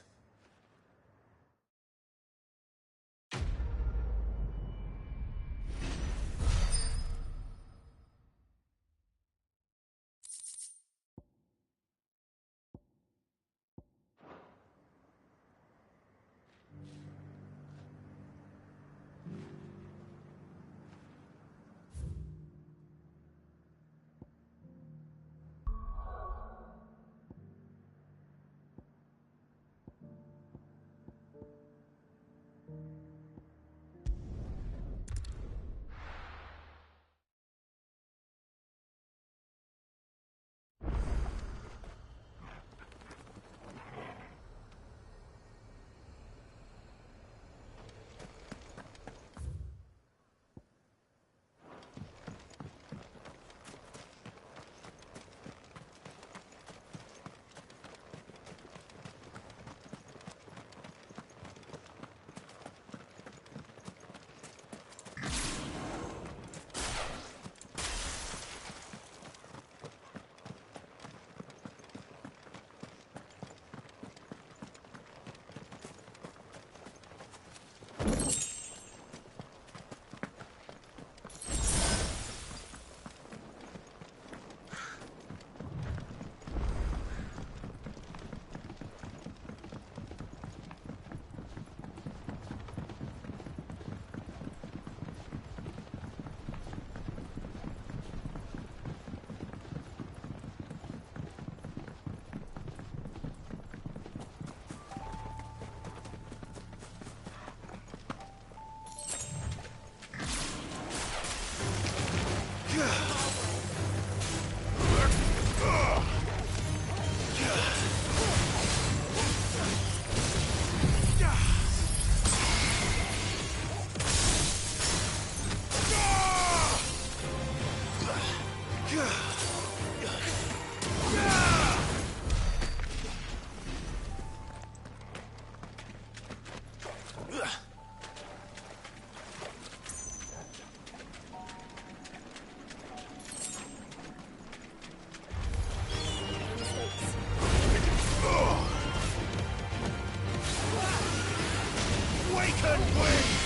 awakened wind!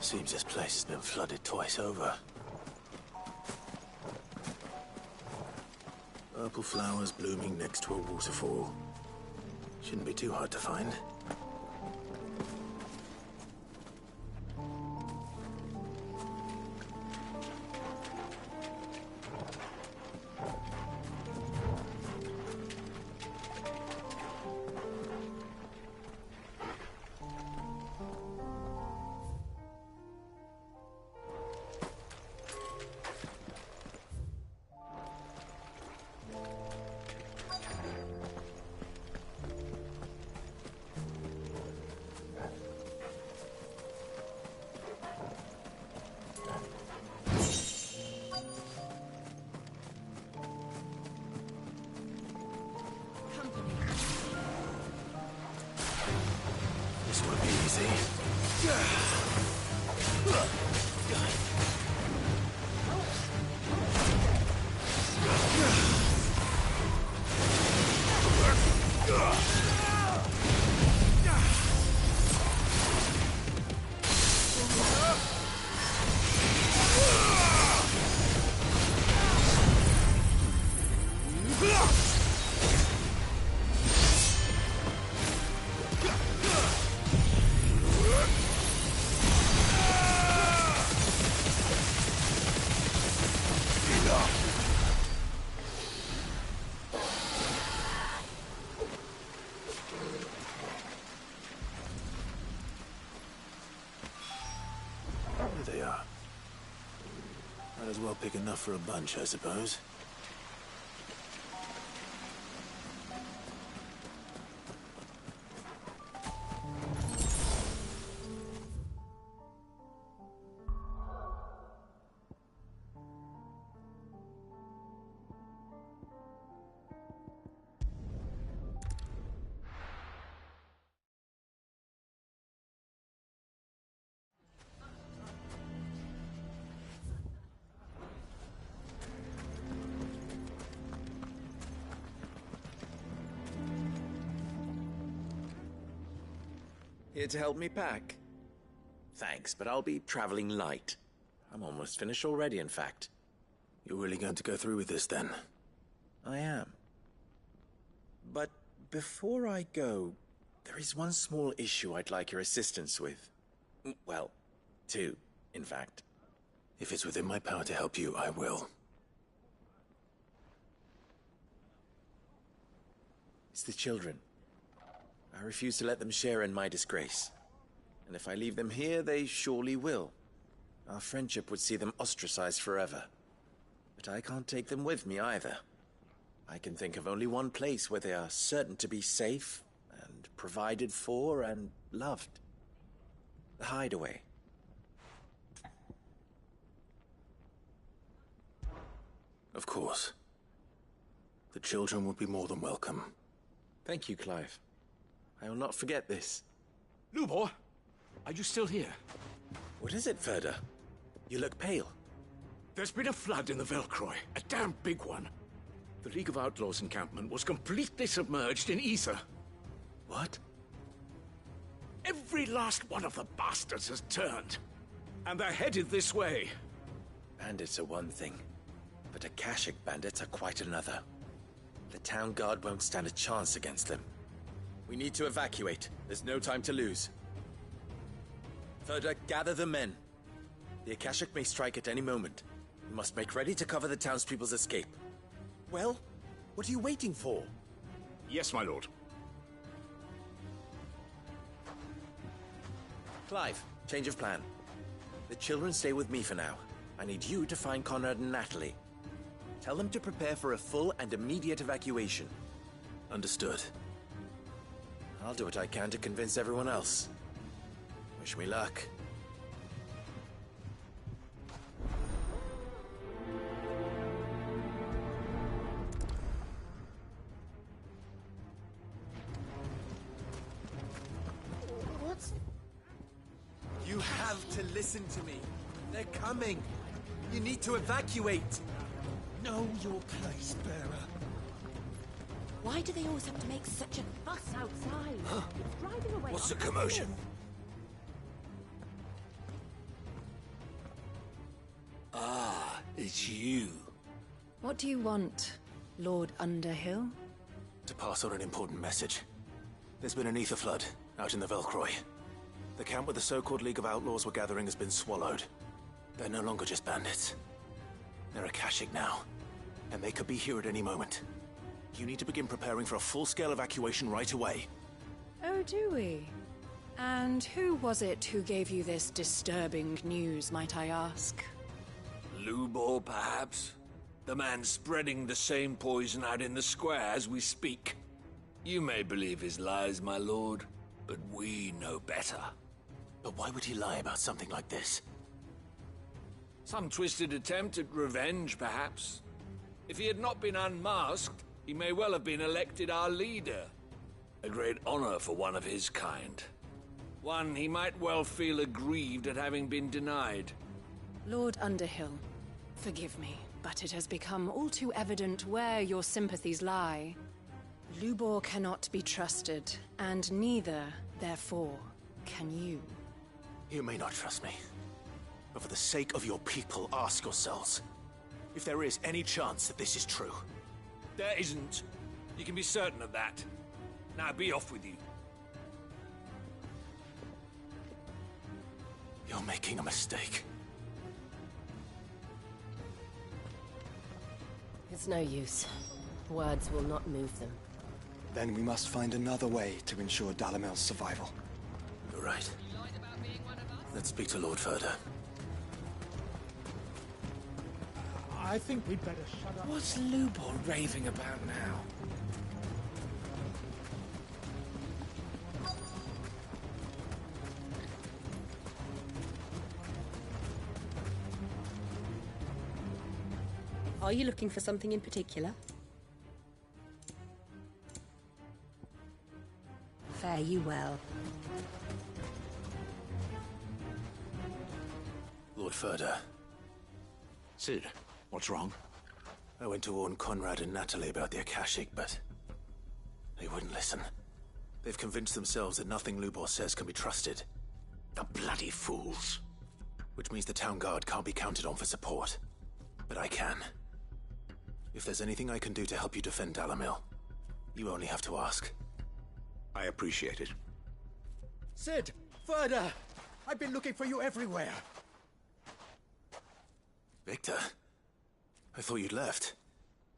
Seems this place has been flooded twice over. Purple flowers blooming next to a waterfall. Shouldn't be too hard to find. This won't be easy. There they are. Might as well pick enough for a bunch, I suppose. Here to help me pack? Thanks, but I'll be traveling light. I'm almost finished already, in fact. You're really going to go through with this, then? I am. But before I go, there is one small issue I'd like your assistance with. Well, two, in fact. If it's within my power to help you, I will. It's the children. I refuse to let them share in my disgrace. And if I leave them here, they surely will. Our friendship would see them ostracized forever. But I can't take them with me either. I can think of only one place where they are certain to be safe and provided for and loved. The Hideaway. Of course. The children would be more than welcome. Thank you, Clive. I will not forget this. Lubor, are you still here? What is it, Ferda? You look pale. There's been a flood in the Velcroy, a damn big one. The League of Outlaws encampment was completely submerged in ether. What? Every last one of the bastards has turned. And they're headed this way. Bandits are one thing, but Akashic bandits are quite another. The town guard won't stand a chance against them. We need to evacuate. There's no time to lose. Ferda, gather the men. The Akashic may strike at any moment. We must make ready to cover the townspeople's escape. Well, what are you waiting for? Yes, my lord. Clive, change of plan. The children stay with me for now. I need you to find Conrad and Natalie. Tell them to prepare for a full and immediate evacuation. Understood. I'll do what I can to convince everyone else. Wish me luck. What's... You have to listen to me. They're coming. You need to evacuate. Know your place, bearer. Why do they always have to make such a fuss outside? It's driving away. What's the commotion? Ah, it's you. What do you want, Lord Underhill? To pass on an important message. There's been an ether flood out in the Velcroy. The camp where the so-called League of Outlaws were gathering has been swallowed. They're no longer just bandits. They're Akashic now, and they could be here at any moment. You need to begin preparing for a full-scale evacuation right away. Oh, do we? And who was it who gave you this disturbing news, might I ask? Lubor, perhaps? The man spreading the same poison out in the square as we speak. You may believe his lies, my lord, but we know better. But why would he lie about something like this? Some twisted attempt at revenge, perhaps. If he had not been unmasked, he may well have been elected our leader. A great honor for one of his kind. One he might well feel aggrieved at having been denied. Lord Underhill, forgive me, but it has become all too evident where your sympathies lie. Lubor cannot be trusted, and neither, therefore, can you. You may not trust me, but for the sake of your people, ask yourselves if there is any chance that this is true. There isn't. You can be certain of that. Now be off with you. You're making a mistake. It's no use. Words will not move them. Then we must find another way to ensure Dalamel's survival. You're right. Let's speak to Lord Ferda. I think we'd better shut up. What's Lubor raving about now? Are you looking for something in particular? Fare you well. Lord Ferda. Sid, what's wrong? I went to warn Conrad and Natalie about the Akashic, but they wouldn't listen. They've convinced themselves that nothing Lubor says can be trusted. The bloody fools. Which means the town guard can't be counted on for support. But I can. If there's anything I can do to help you defend Dalamil, you only have to ask. I appreciate it. Sid! Further! I've been looking for you everywhere. Victor? I thought you'd left.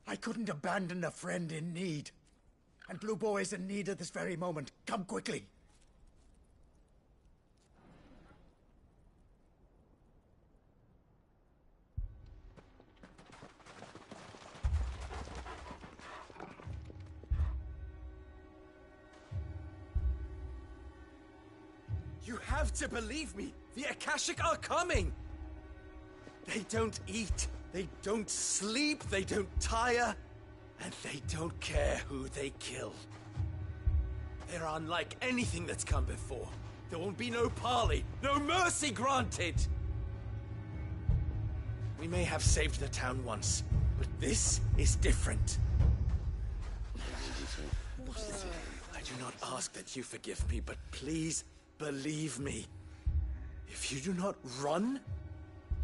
I couldn't abandon a friend in need. And Lubor is in need at this very moment. Come quickly. You have to believe me! The Akashic are coming! They don't eat, they don't sleep, they don't tire, and they don't care who they kill. They're unlike anything that's come before. There won't be no parley, no mercy granted! We may have saved the town once, but this is different. I do not ask that you forgive me, but please believe me. If you do not run,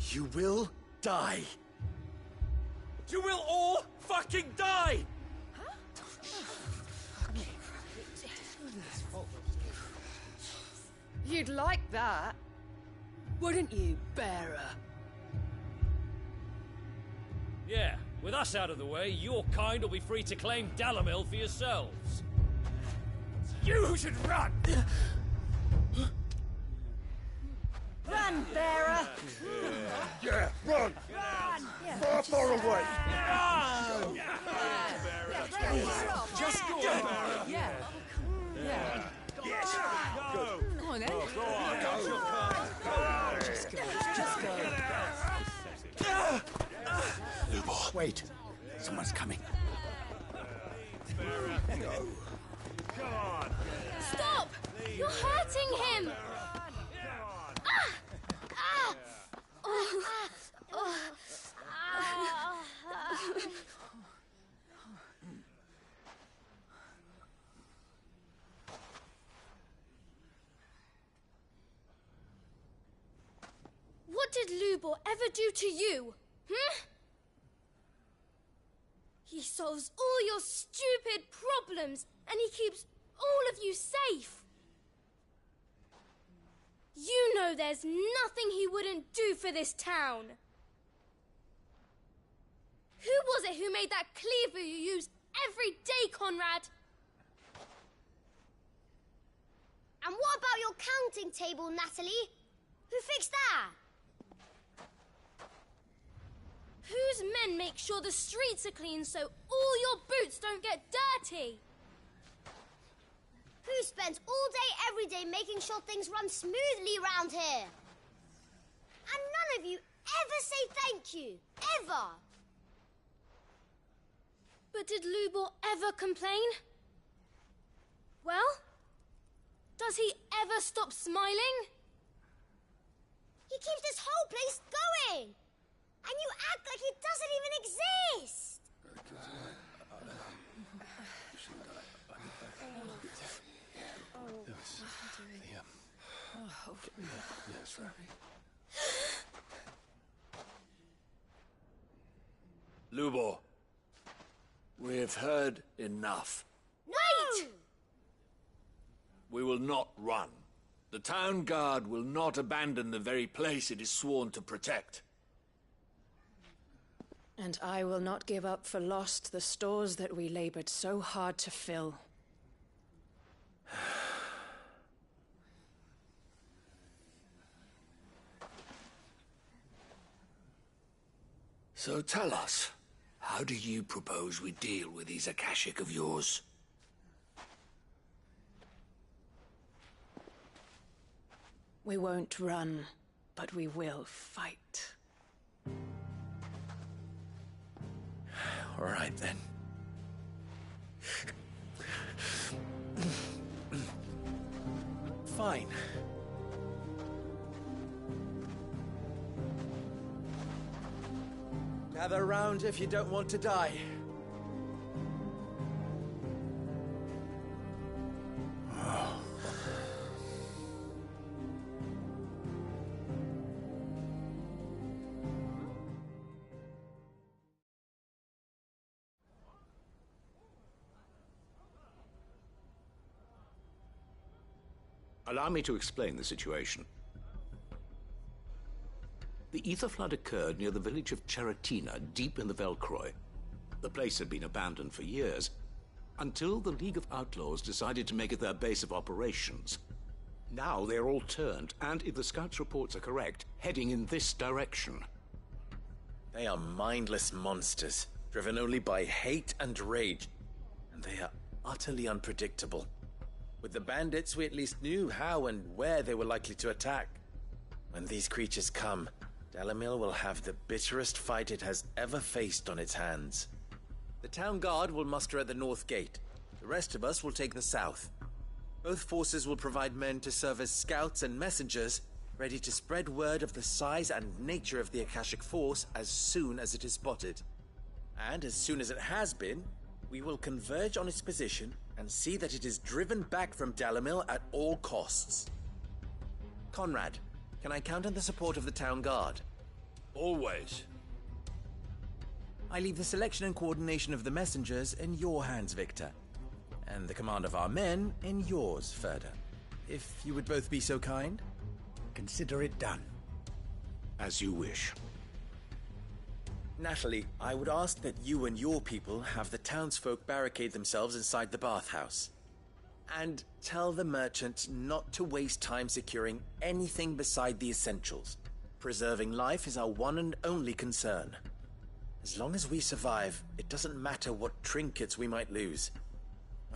you will die. You will all fucking die! You'd like that, wouldn't you, bearer? Yeah, with us out of the way, your kind will be free to claim Dalamil for yourselves. You should run! Run, bearer! Yeah, run! Run! Far away! Run! Just go! Yeah. Yeah. Yes! Go on, then. Go on, go! Just go. Lubor. Wait. Someone's coming. Come on! Stop! You're hurting him! What did Lubor ever do to you? He solves all your stupid problems, and he keeps all of you safe. You know there's nothing he wouldn't do for this town. Who was it who made that cleaver you use every day, Conrad? And what about your counting table, Natalie? Who fixed that? Whose men make sure the streets are clean so all your boots don't get dirty? Who spends all day, every day making sure things run smoothly round here? And none of you ever say thank you. Ever. But did Lubor ever complain? Well, does he ever stop smiling? He keeps this whole place going. And you act like he doesn't even exist. Yes, right. Lubor, we have heard enough. Wait! We will not run. The town guard will not abandon the very place it is sworn to protect. And I will not give up for lost the stores that we labored so hard to fill. So tell us, how do you propose we deal with these Akashic of yours? We won't run, but we will fight. All right, then. Fine. Gather round if you don't want to die. Allow me to explain the situation. The ether flood occurred near the village of Cheratina, deep in the Velcroy. The place had been abandoned for years, until the League of Outlaws decided to make it their base of operations. Now they're all turned, and if the scouts' reports are correct, heading in this direction. They are mindless monsters, driven only by hate and rage, and they are utterly unpredictable. With the bandits, we at least knew how and where they were likely to attack. When these creatures come, Dalamil will have the bitterest fight it has ever faced on its hands. The town guard will muster at the north gate. The rest of us will take the south. Both forces will provide men to serve as scouts and messengers, ready to spread word of the size and nature of the Akashic Force as soon as it is spotted. And as soon as it has been, we will converge on its position and see that it is driven back from Dalamil at all costs. Conrad, can I count on the support of the town guard? Always. I leave the selection and coordination of the messengers in your hands, Victor. And the command of our men in yours, Ferda. If you would both be so kind. Consider it done. As you wish. Natalie, I would ask that you and your people have the townsfolk barricade themselves inside the bathhouse. And tell the merchant not to waste time securing anything beside the essentials. Preserving life is our one and only concern. As long as we survive, it doesn't matter what trinkets we might lose.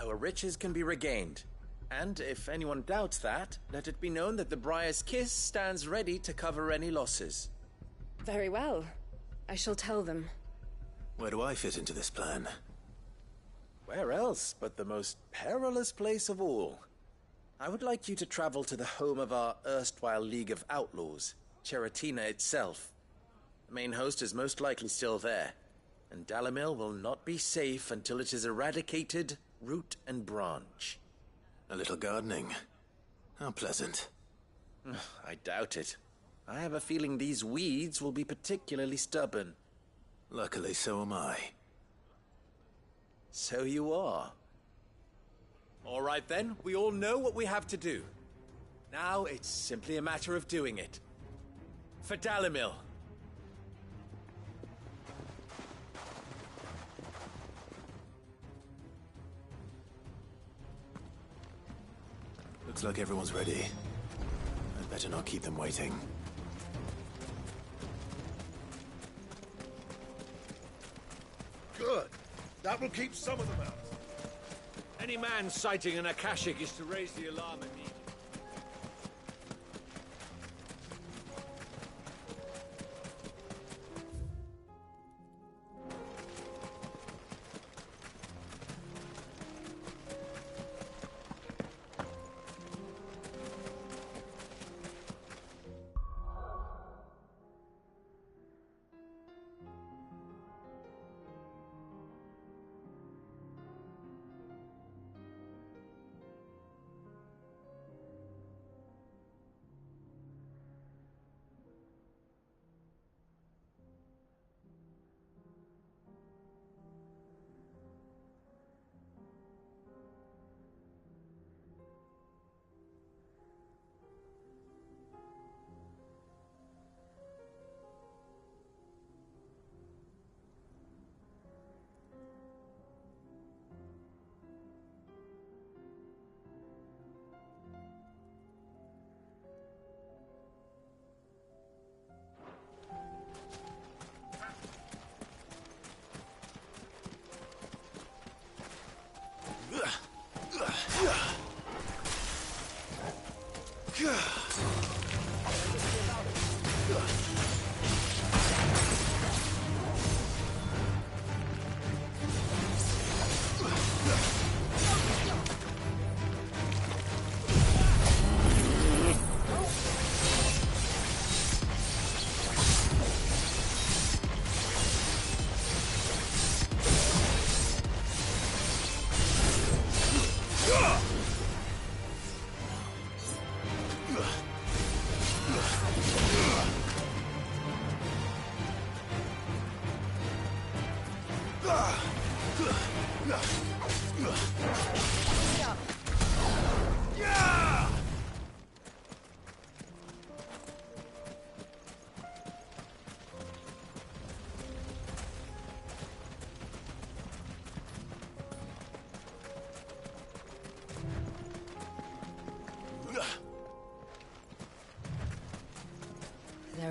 Our riches can be regained. And if anyone doubts that, let it be known that the Briar's Kiss stands ready to cover any losses. Very well. I shall tell them. Where do I fit into this plan? Where else but the most perilous place of all? I would like you to travel to the home of our erstwhile League of Outlaws, Cheratina itself. The main host is most likely still there, and Dalamil will not be safe until it is eradicated, root and branch. A little gardening. How pleasant. I doubt it. I have a feeling these weeds will be particularly stubborn. Luckily, so am I. So you are. All right then, we all know what we have to do. Now it's simply a matter of doing it. For Dalamil. Looks like everyone's ready. I'd better not keep them waiting. Good. That will keep some of them out. Any man sighting an Akashic is to raise the alarm immediately.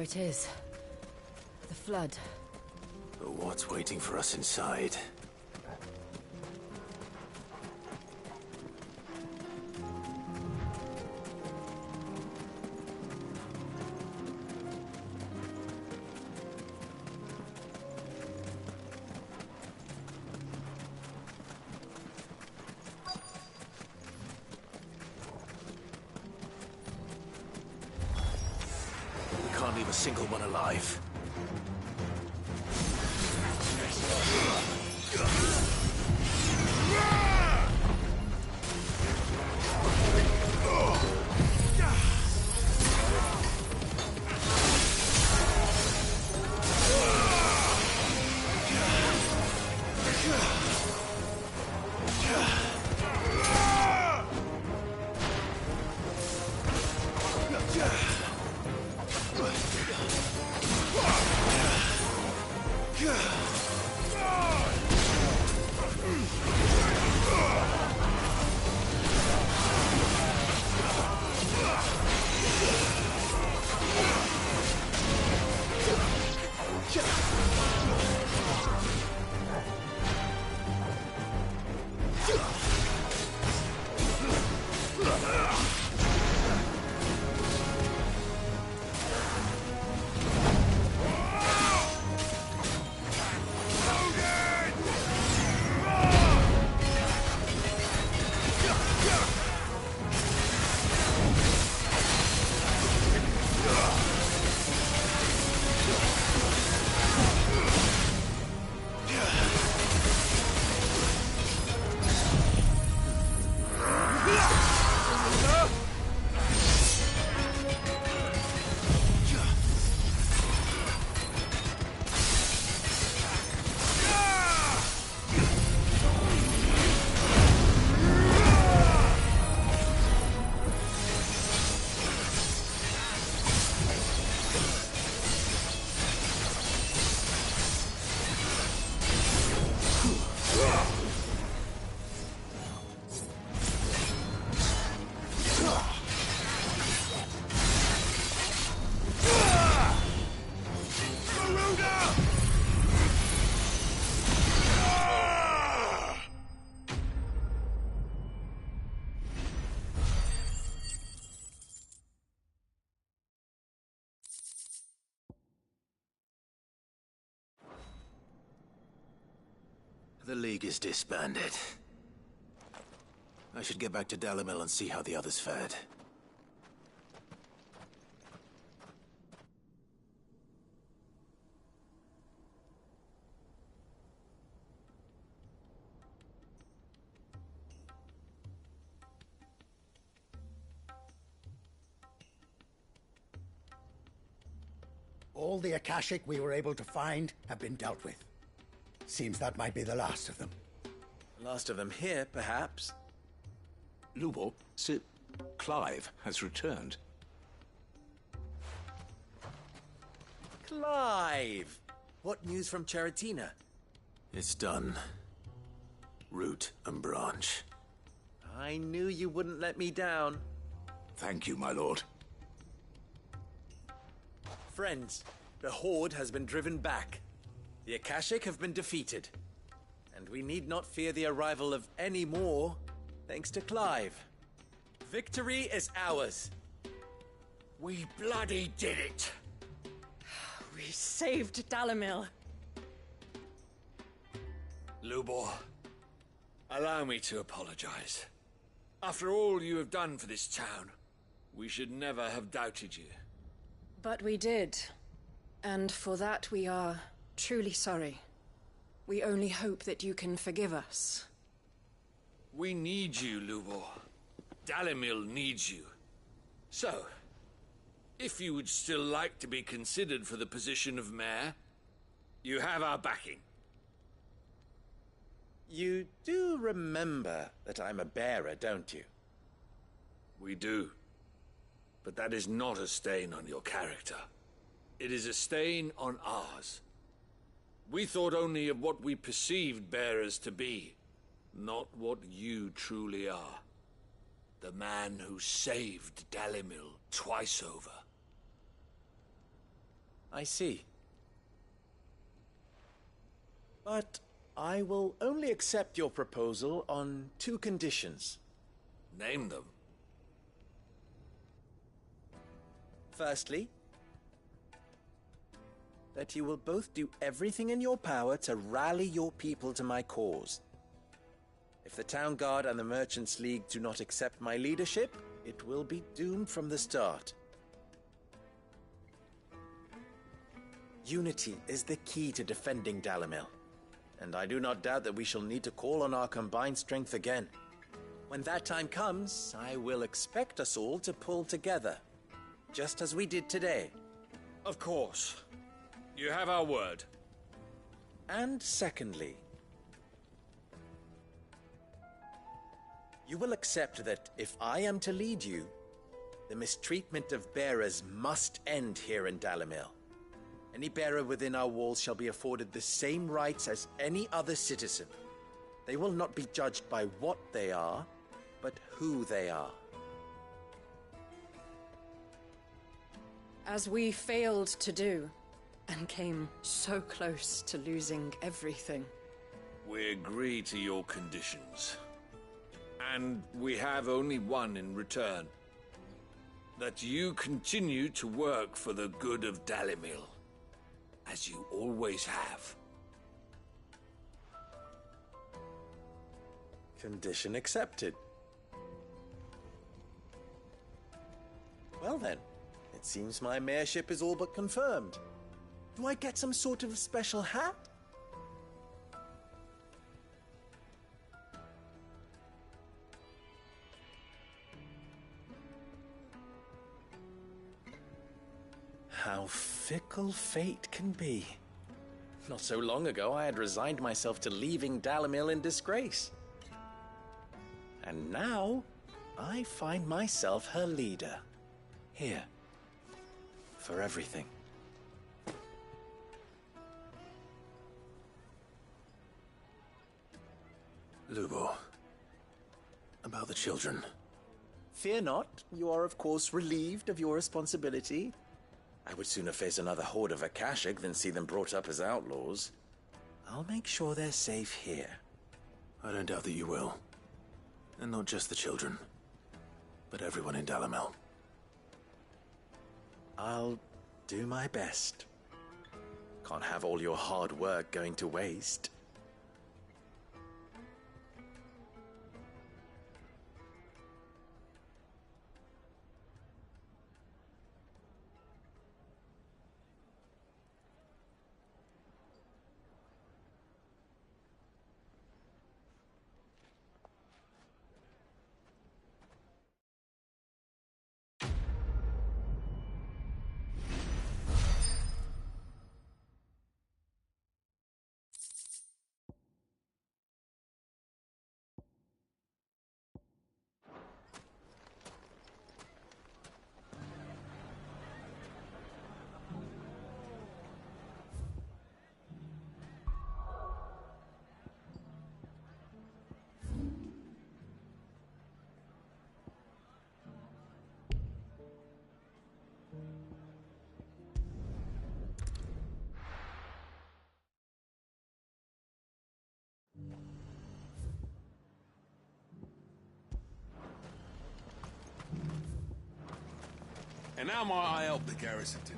it is. The flood. But what's waiting for us inside? We can't leave a single one alive. The League is disbanded. I should get back to Dalimil and see how the others fared. All the Akashic we were able to find have been dealt with. Seems that might be the last of them. Last of them here, perhaps. Lubor, Sir Clive has returned. Clive! What news from Charatina? It's done. Root and branch. I knew you wouldn't let me down. Thank you, my lord. Friends, the Horde has been driven back. The Akashic have been defeated. And we need not fear the arrival of any more, thanks to Clive. Victory is ours. We bloody did it! We saved Dalimil. Lubor, allow me to apologize. After all you have done for this town, we should never have doubted you. But we did. And for that we are truly sorry. We only hope that you can forgive us. We need you, Lubor. Dalimil needs you. So, if you would still like to be considered for the position of mayor, you have our backing. You do remember that I'm a bearer, don't you? We do. But that is not a stain on your character. It is a stain on ours. We thought only of what we perceived bearers to be, not what you truly are. The man who saved Dalimil twice over. I see. But I will only accept your proposal on 2 conditions. Name them. Firstly, that you will both do everything in your power to rally your people to my cause. If the Town Guard and the Merchants League do not accept my leadership, it will be doomed from the start. Unity is the key to defending Dalimil, and I do not doubt that we shall need to call on our combined strength again. When that time comes, I will expect us all to pull together, just as we did today. Of course. You have our word. And secondly, you will accept that if I am to lead you, the mistreatment of bearers must end here in Dalimil. Any bearer within our walls shall be afforded the same rights as any other citizen. They will not be judged by what they are, but who they are. As we failed to do, and came so close to losing everything. We agree to your conditions. And we have only one in return. That you continue to work for the good of Dalimil, as you always have. Condition accepted. Well then, it seems my mayorship is all but confirmed. Do I get some sort of special hat? How fickle fate can be. Not so long ago, I had resigned myself to leaving Dalimil in disgrace. And now, I find myself her leader. Here. For everything. Lubo. About the children. Fear not. You are, of course, relieved of your responsibility. I would sooner face another horde of Akashic than see them brought up as outlaws. I'll make sure they're safe here. I don't doubt that you will. And not just the children, but everyone in Dalimil. I'll do my best. Can't have all your hard work going to waste. And how might I help the garrison today?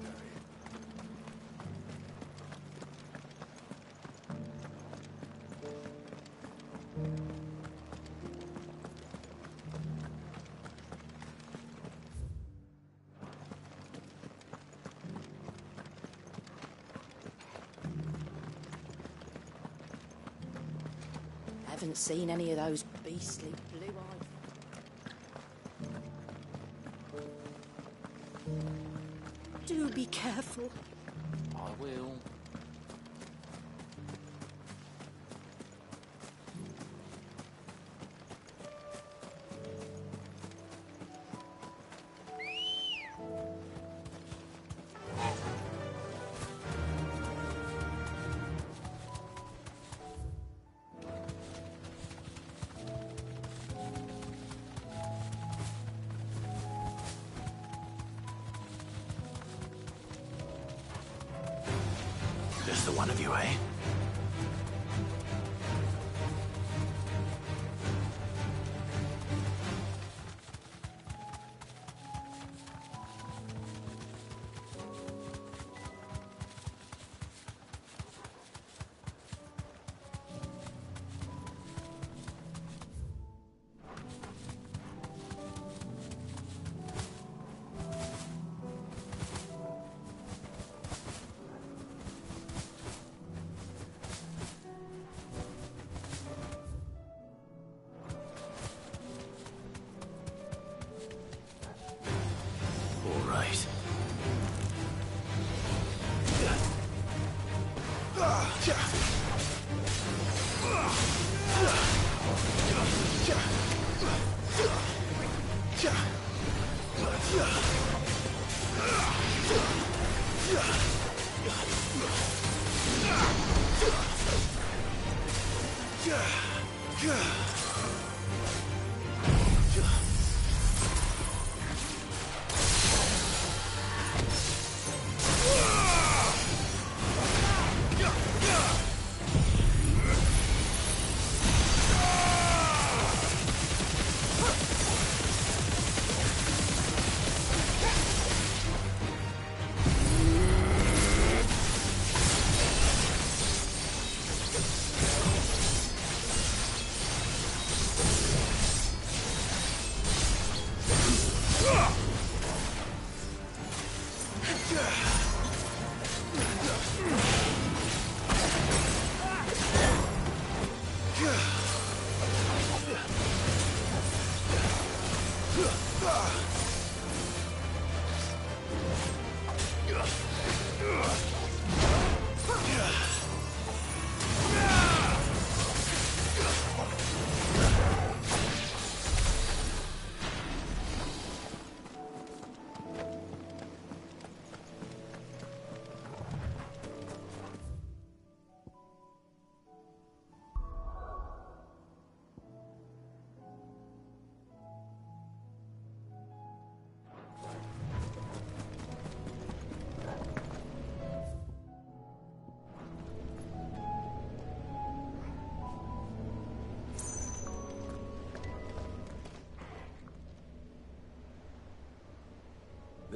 Haven't seen any of those beastly blue-eyed... Do be careful. I will. Just the one of you, eh?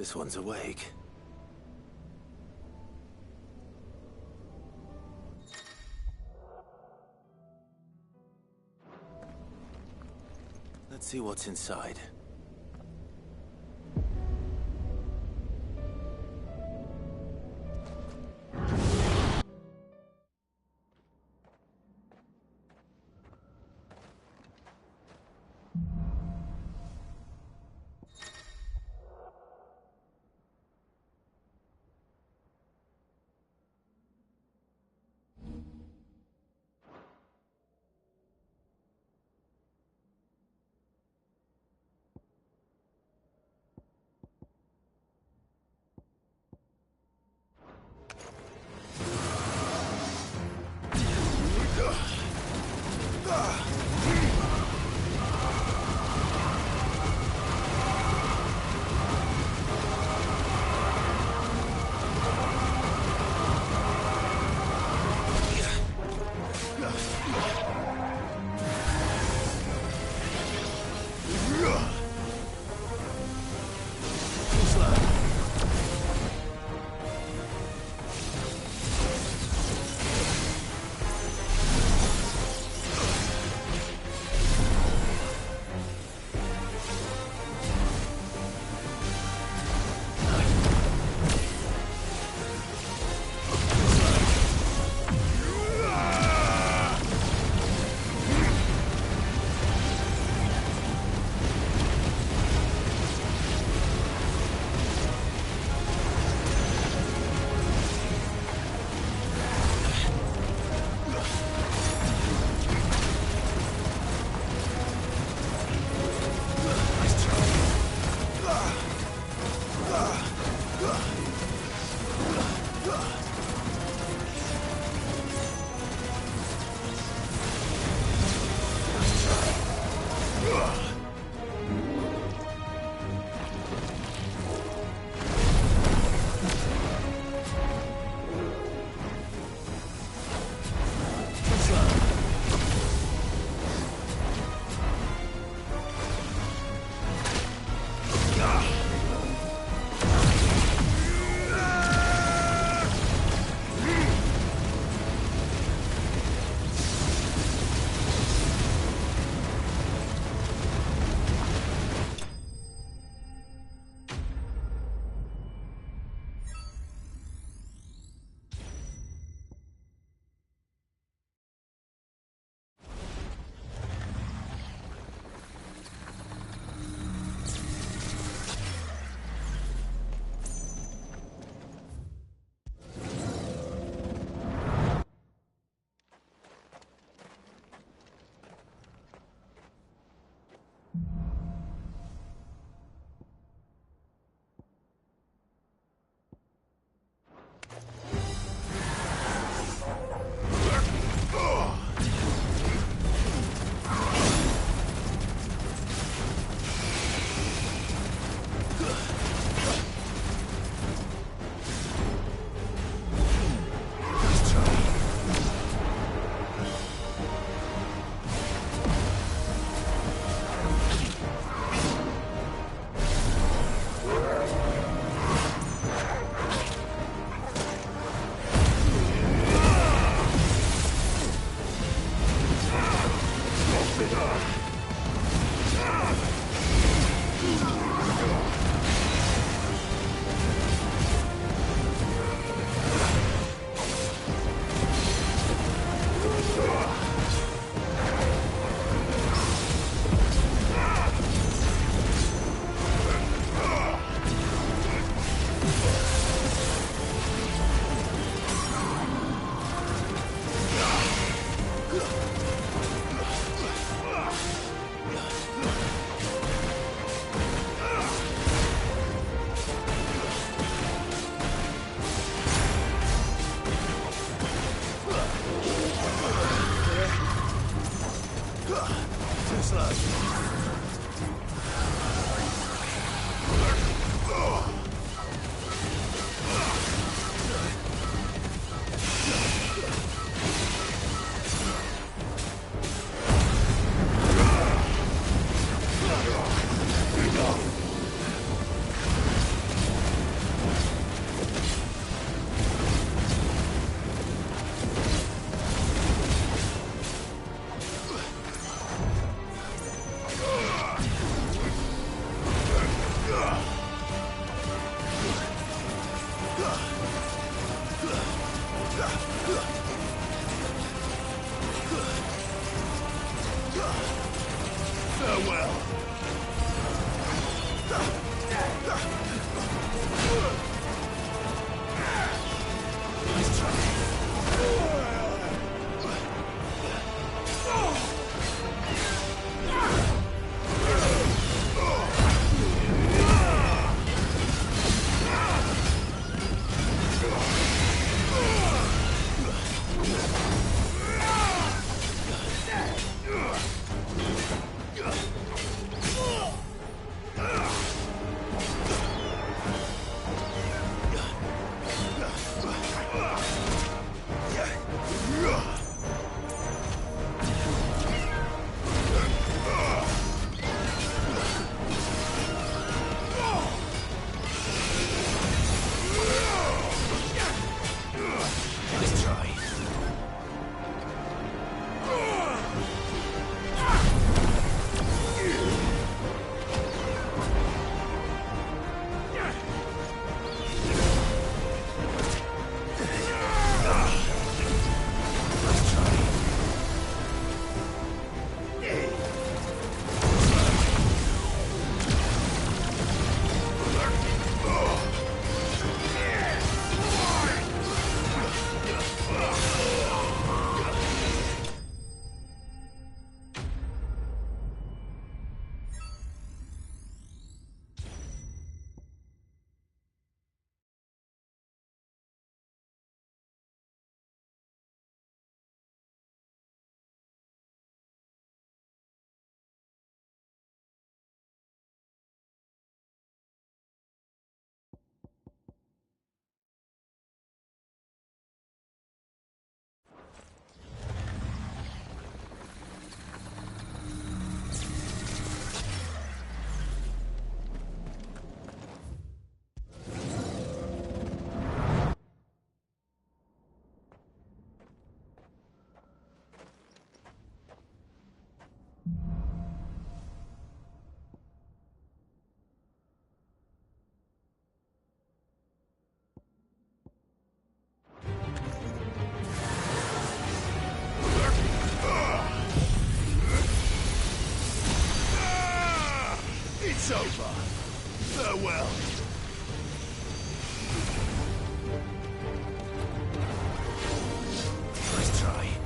This one's awake. Let's see what's inside. It's over. Farewell. Nice try.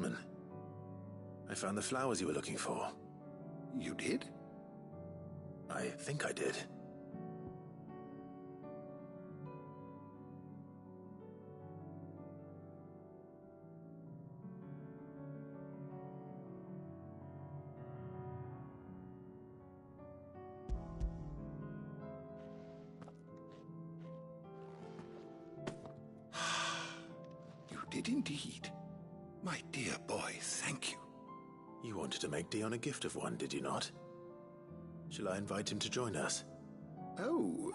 Lawsman. I found the flowers you were looking for. You did? I think I did. You did indeed. My dear boy, thank you. You wanted to make Dion a gift of one, did you not? Shall I invite him to join us? Oh,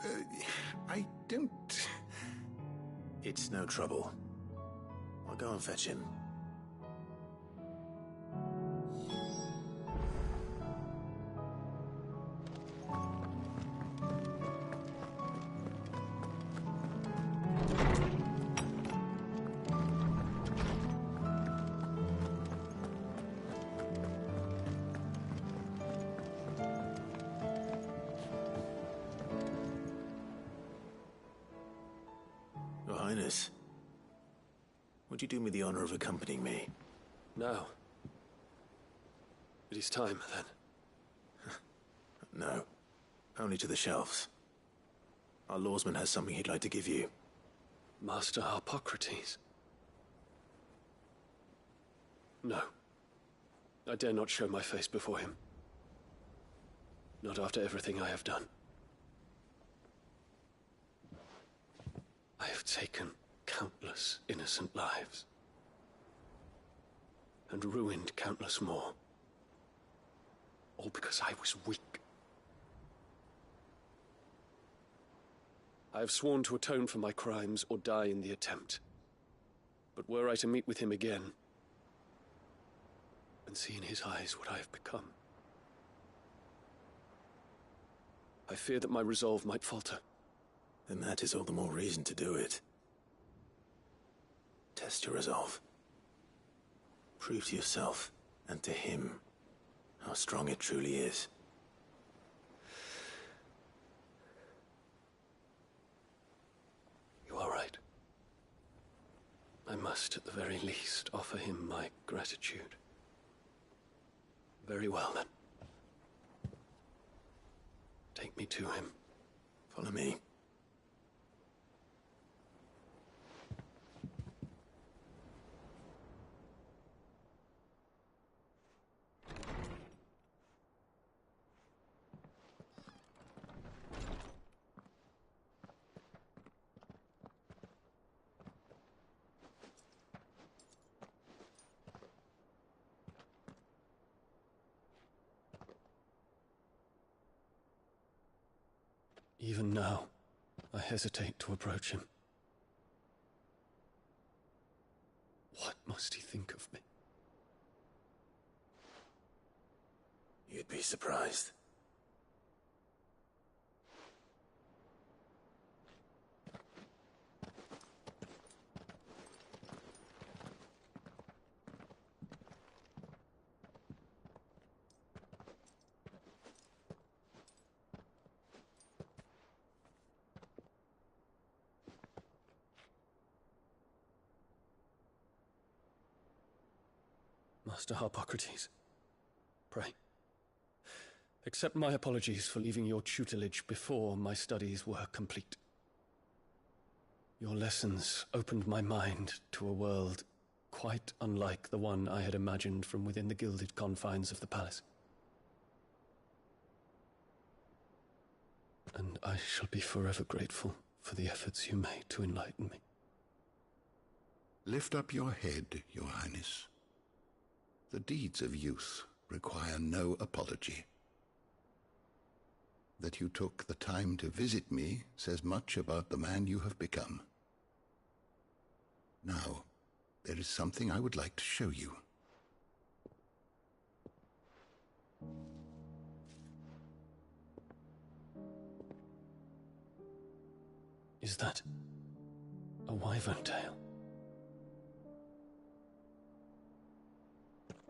I don't... It's no trouble. I'll go and fetch him. Your Highness, would you do me the honor of accompanying me? No. It is time, then. No. Only to the shelves. Our lawsman has something he'd like to give you. Master Harpocrates. No. I dare not show my face before him. Not after everything I have done. I have taken countless innocent lives. And ruined countless more. All because I was weak. I have sworn to atone for my crimes or die in the attempt. But were I to meet with him again, and see in his eyes what I have become, I fear that my resolve might falter. Then that is all the more reason to do it. Test your resolve. Prove to yourself, and to him, how strong it truly is. You are right. I must, at the very least, offer him my gratitude. Very well, then. Take me to him. Follow me. Even now, I hesitate to approach him. What must he think of me? You'd be surprised. Master Harpocrates, pray, accept my apologies for leaving your tutelage before my studies were complete. Your lessons opened my mind to a world quite unlike the one I had imagined from within the gilded confines of the palace. And I shall be forever grateful for the efforts you made to enlighten me. Lift up your head, Your Highness. The deeds of youth require no apology. That you took the time to visit me says much about the man you have become. Now, there is something I would like to show you. Is that a wyvern tail?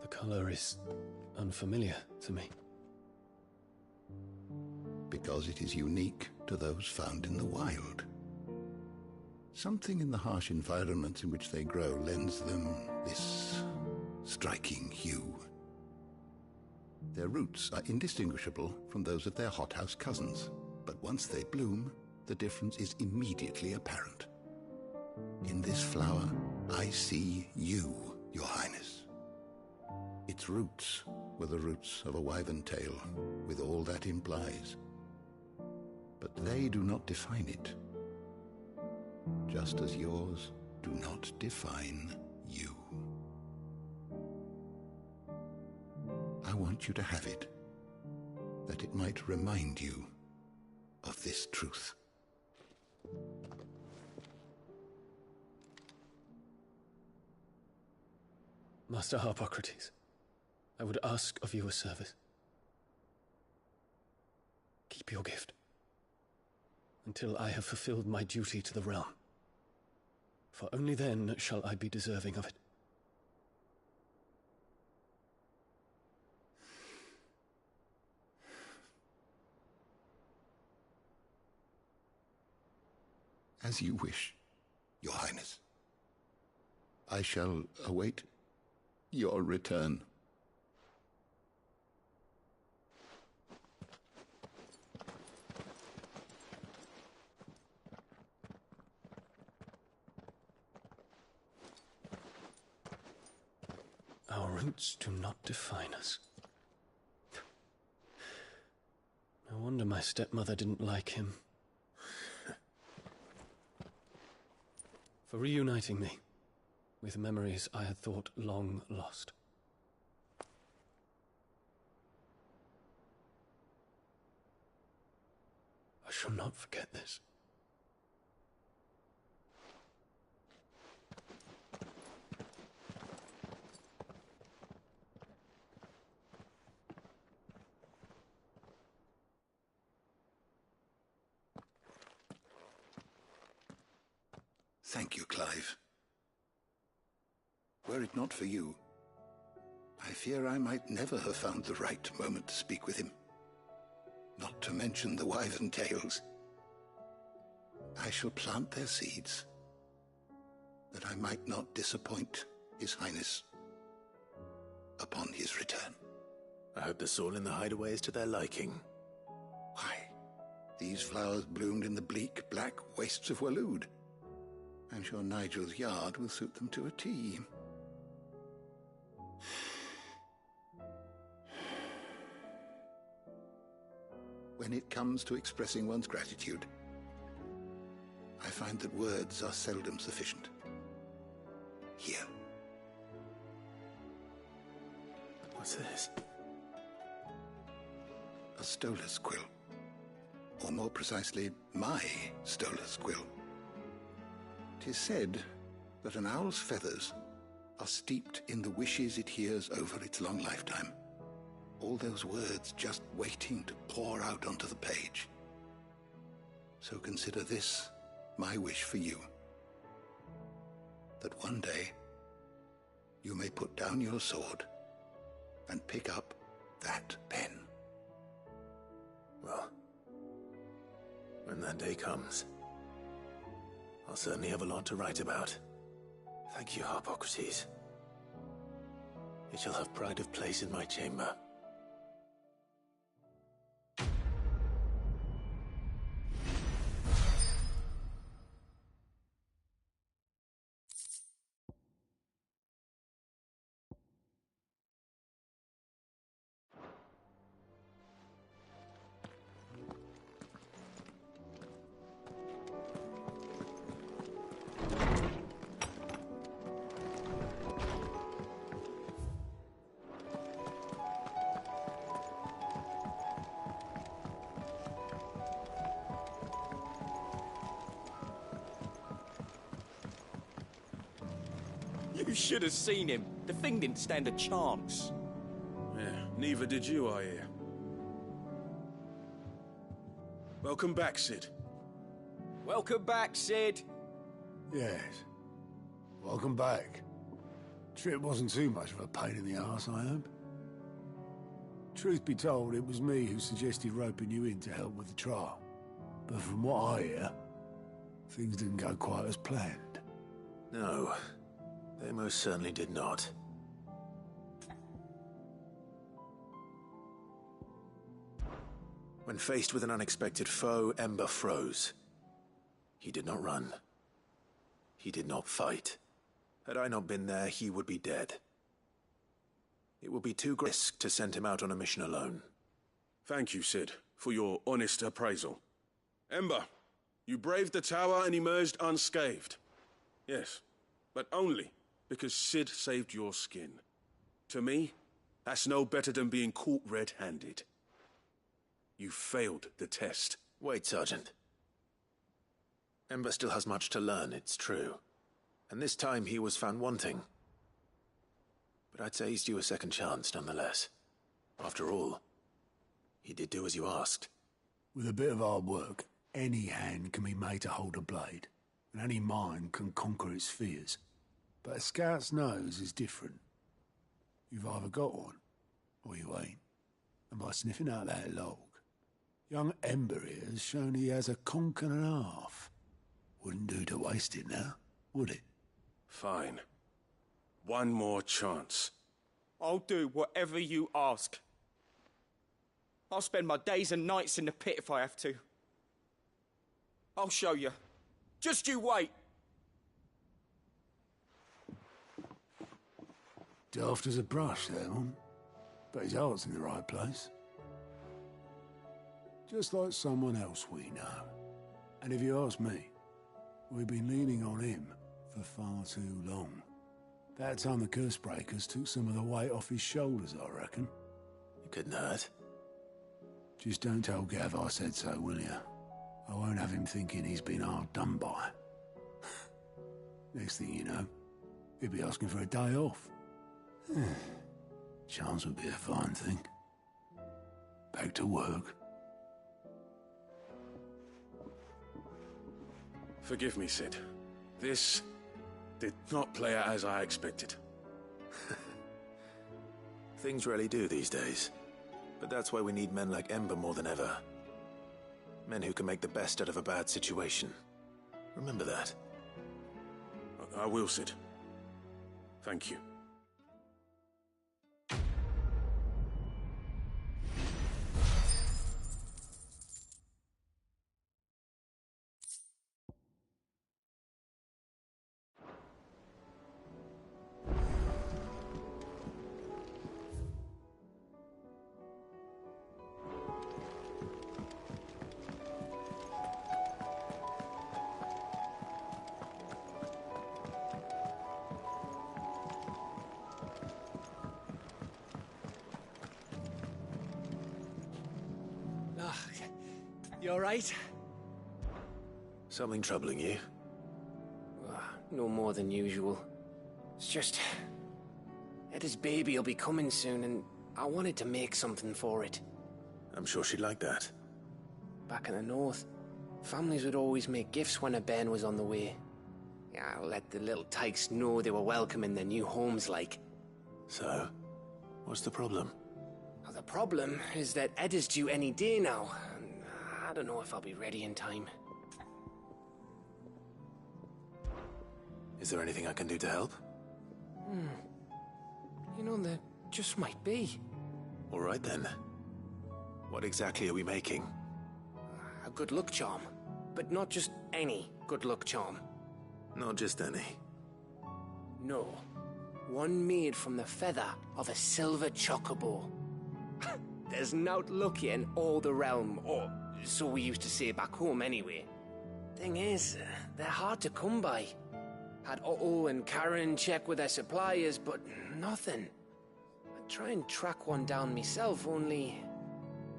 The color is unfamiliar to me. Because it is unique to those found in the wild. Something in the harsh environments in which they grow lends them this striking hue. Their roots are indistinguishable from those of their hothouse cousins, but once they bloom, the difference is immediately apparent. In this flower, I see you, Your Highness. Its roots were the roots of a wyvern tail, with all that implies. But they do not define it, just as yours do not define you. I want you to have it, that it might remind you of this truth. Master Harpocrates, I would ask of you a service. Keep your gift until I have fulfilled my duty to the realm, for only then shall I be deserving of it. As you wish, Your Highness. I shall await your return. Our roots do not define us. No wonder my stepmother didn't like him. For reuniting me with memories I had thought long lost. I shall not forget this. Thank you, Clive. Were it not for you, I fear I might never have found the right moment to speak with him. Not to mention the wyvern tales. I shall plant their seeds, that I might not disappoint His Highness upon his return. I hope the soil in the hideaway is to their liking. Why, these flowers bloomed in the bleak, black wastes of Waloed. I'm sure Nigel's yard will suit them to a T. When it comes to expressing one's gratitude, I find that words are seldom sufficient. Here. What's this? A stolas quill. Or more precisely, my stolas quill. 'Tis said that an owl's feathers are steeped in the wishes it hears over its long lifetime. All those words just waiting to pour out onto the page. So consider this my wish for you. That one day you may put down your sword and pick up that pen. Well, when that day comes, I'll certainly have a lot to write about. Thank you, Harpocrates. It shall have pride of place in my chamber. You should have seen him. The thing didn't stand a chance. Yeah, neither did you, I hear. Welcome back, Sid. Welcome back, Sid. Yes. Welcome back. Trip wasn't too much of a pain in the arse, I hope. Truth be told, it was me who suggested roping you in to help with the trial. But from what I hear, things didn't go quite as planned. No, they most certainly did not. When faced with an unexpected foe, Ember froze. He did not run. He did not fight. Had I not been there, he would be dead. It would be too great risk to send him out on a mission alone. Thank you, Sid, for your honest appraisal. Ember, you braved the tower and emerged unscathed. Yes, but only because Sid saved your skin. To me, that's no better than being caught red-handed. You failed the test. Wait, Sergeant. Ember still has much to learn, it's true. And this time he was found wanting. But I'd say he's due a second chance, nonetheless. After all, he did do as you asked. With a bit of hard work, any hand can be made to hold a blade, and any mind can conquer its fears. But a scout's nose is different. You've either got one, or you ain't. And by sniffing out that log, young Ember here has shown he has a conch and a half. Wouldn't do to waste it now, would it? Fine. One more chance. I'll do whatever you ask. I'll spend my days and nights in the pit if I have to. I'll show you. Just you wait. Daft as a brush, that one. But his heart's in the right place. Just like someone else we know. And if you ask me, we've been leaning on him for far too long. That time the curse breakers took some of the weight off his shoulders, I reckon. It couldn't hurt. Just don't tell Gav I said so, will you? I won't have him thinking he's been hard done by. Next thing you know, he'll be asking for a day off. Chance would be a fine thing. Back to work. Forgive me, Sid. This did not play out as I expected. Things really do these days. But that's why we need men like Ember more than ever. Men who can make the best out of a bad situation. Remember that. I will, Sid. Thank you. You alright? Something troubling you? No more than usual. It's just... Eda's baby will be coming soon, and I wanted to make something for it. I'm sure she'd like that. Back in the north, families would always make gifts when a bairn was on the way. Yeah, let the little tykes know they were welcome in their new homes, like. So, what's the problem? Well, the problem is that Eda's due any day now. I don't know if I'll be ready in time. Is there anything I can do to help? You know, there just might be. All right then. What exactly are we making? A good luck charm. But not just any good luck charm. Not just any. No. One made from the feather of a silver chocobo. There's naught luckier in all the realm, or so we used to say back home anyway. Thing is, they're hard to come by. Had Otto and Karen check with their suppliers, but nothing. I'd try and track one down myself, only...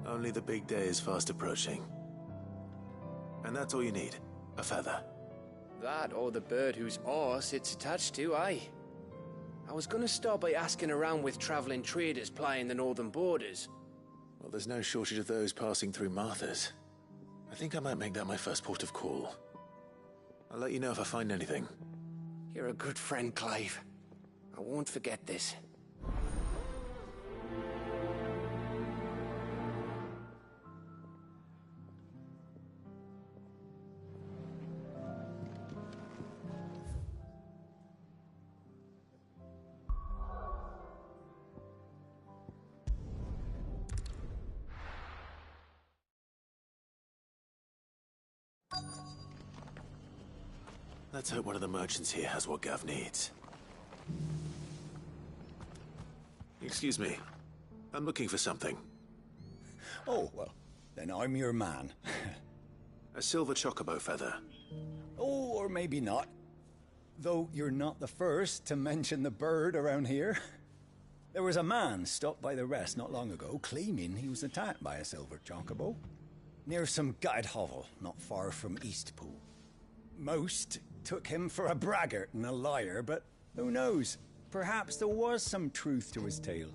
Only the big day is fast approaching. And that's all you need, a feather. That or the bird whose horse it's attached to, aye. I was gonna start by asking around with traveling traders plying the northern borders. Well, there's no shortage of those passing through Martha's. I think I might make that my first port of call. I'll let you know if I find anything. You're a good friend, Clive. I won't forget this. Let's hope one of the merchants here has what Gav needs. Excuse me. I'm looking for something. Oh, well, then I'm your man. A silver chocobo feather. Oh, or maybe not. Though you're not the first to mention the bird around here. There was a man stopped by the rest not long ago, claiming he was attacked by a silver chocobo. Near some gutted hovel, not far from Eastpool. Most took him for a braggart and a liar, but who knows? Perhaps there was some truth to his tale.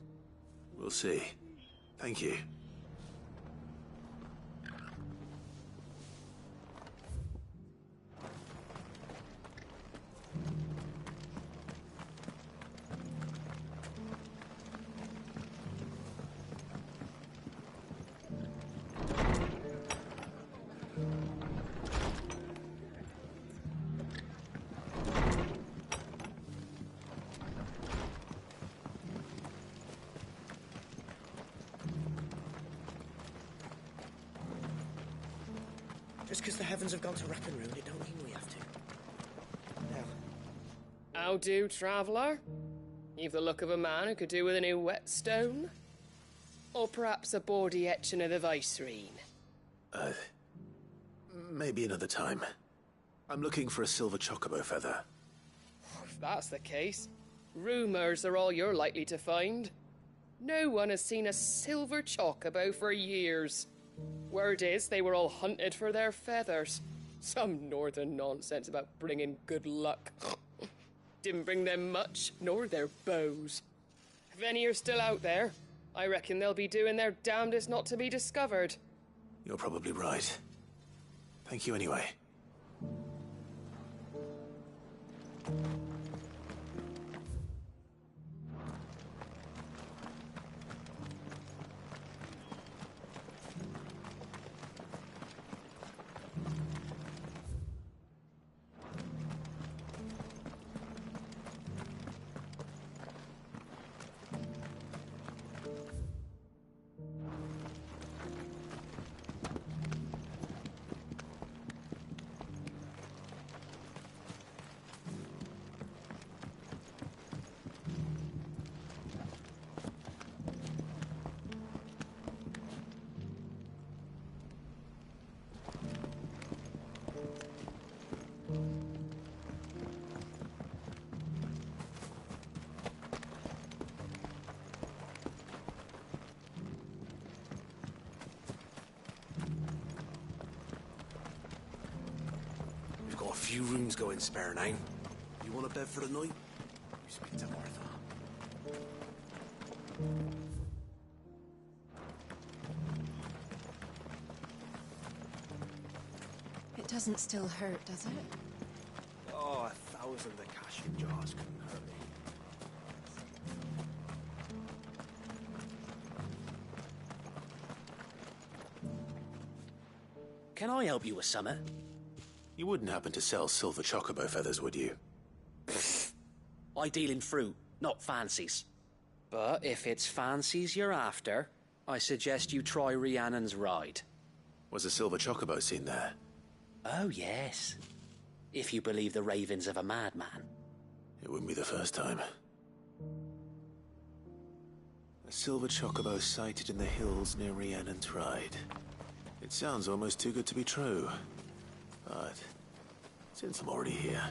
We'll see. Thank you. Just because the heavens have gone to rack and ruin, it don't mean we have to. Now. How do, traveller? You've the look of a man who could do with a new whetstone? Or perhaps a bawdy etching of the Vicerine? Maybe another time. I'm looking for a silver chocobo feather. If that's the case, rumours are all you're likely to find. No one has seen a silver chocobo for years. Word is they were all hunted for their feathers. Some northern nonsense about bringing good luck. Didn't bring them much, nor their bows. If any are still out there, I reckon they'll be doing their damnedest not to be discovered. You're probably right. Thank you anyway. We've got a few rooms going spare now. You want a bed for the night? You speak to Martha. It doesn't still hurt, does it? Oh, 1,000 of cash in jars couldn't hurt me. Can I help you with something? You wouldn't happen to sell silver chocobo feathers, would you? I deal in fruit, not fancies. But if it's fancies you're after, I suggest you try Rhiannon's ride. Was a silver chocobo seen there? Oh, yes. If you believe the ravings of a madman. It wouldn't be the first time. A silver chocobo sighted in the hills near Rhiannon's Ride. It sounds almost too good to be true. But since I'm already here...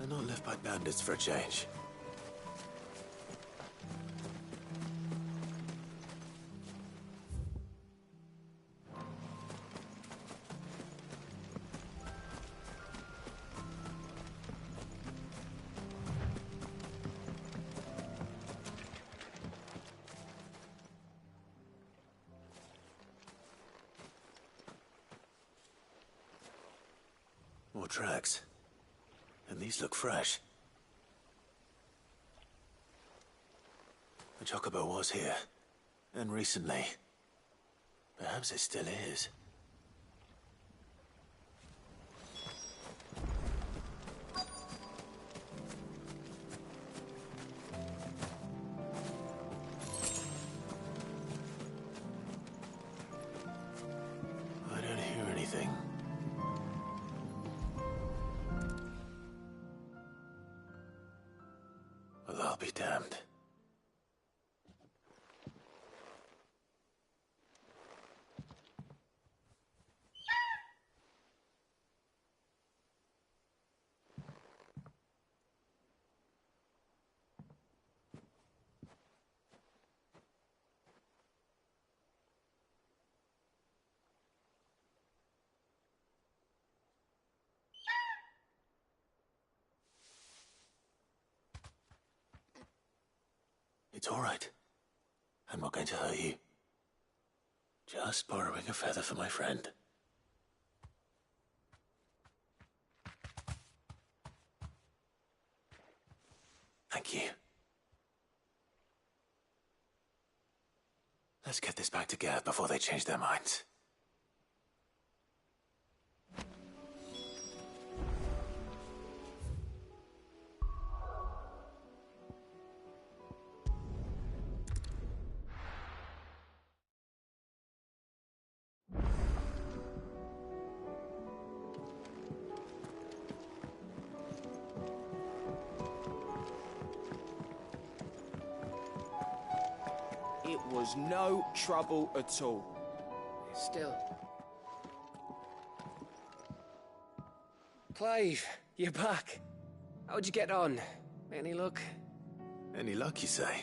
And not left by bandits for a change. More tracks. And these look fresh. The chocobo was here. And recently. Perhaps it still is. I don't hear anything. Well, I'll be damned. It's all right. I'm not going to hurt you. Just borrowing a feather for my friend. Thank you. Let's get this back to Gad before they change their minds. It was no trouble at all. Still. Clive, you're back. How'd you get on? Any luck? Any luck, you say?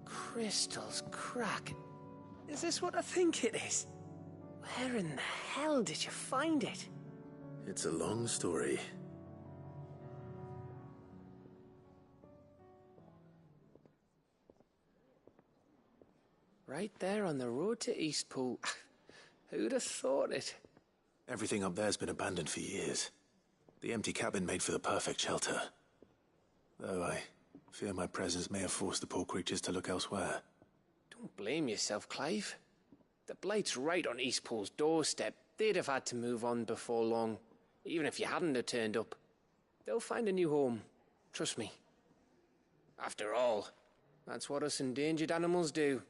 Crystal's crack. Is this what I think it is? Where in the hell did you find it? It's a long story. Right there on the road to Eastpool. Who'd have thought it? Everything up there's been abandoned for years. The empty cabin made for the perfect shelter. Though I fear my presence may have forced the poor creatures to look elsewhere. Don't blame yourself, Clive. The Blight's right on Eastpool's doorstep. They'd have had to move on before long, even if you hadn't have turned up. They'll find a new home. Trust me. After all, that's what us endangered animals do.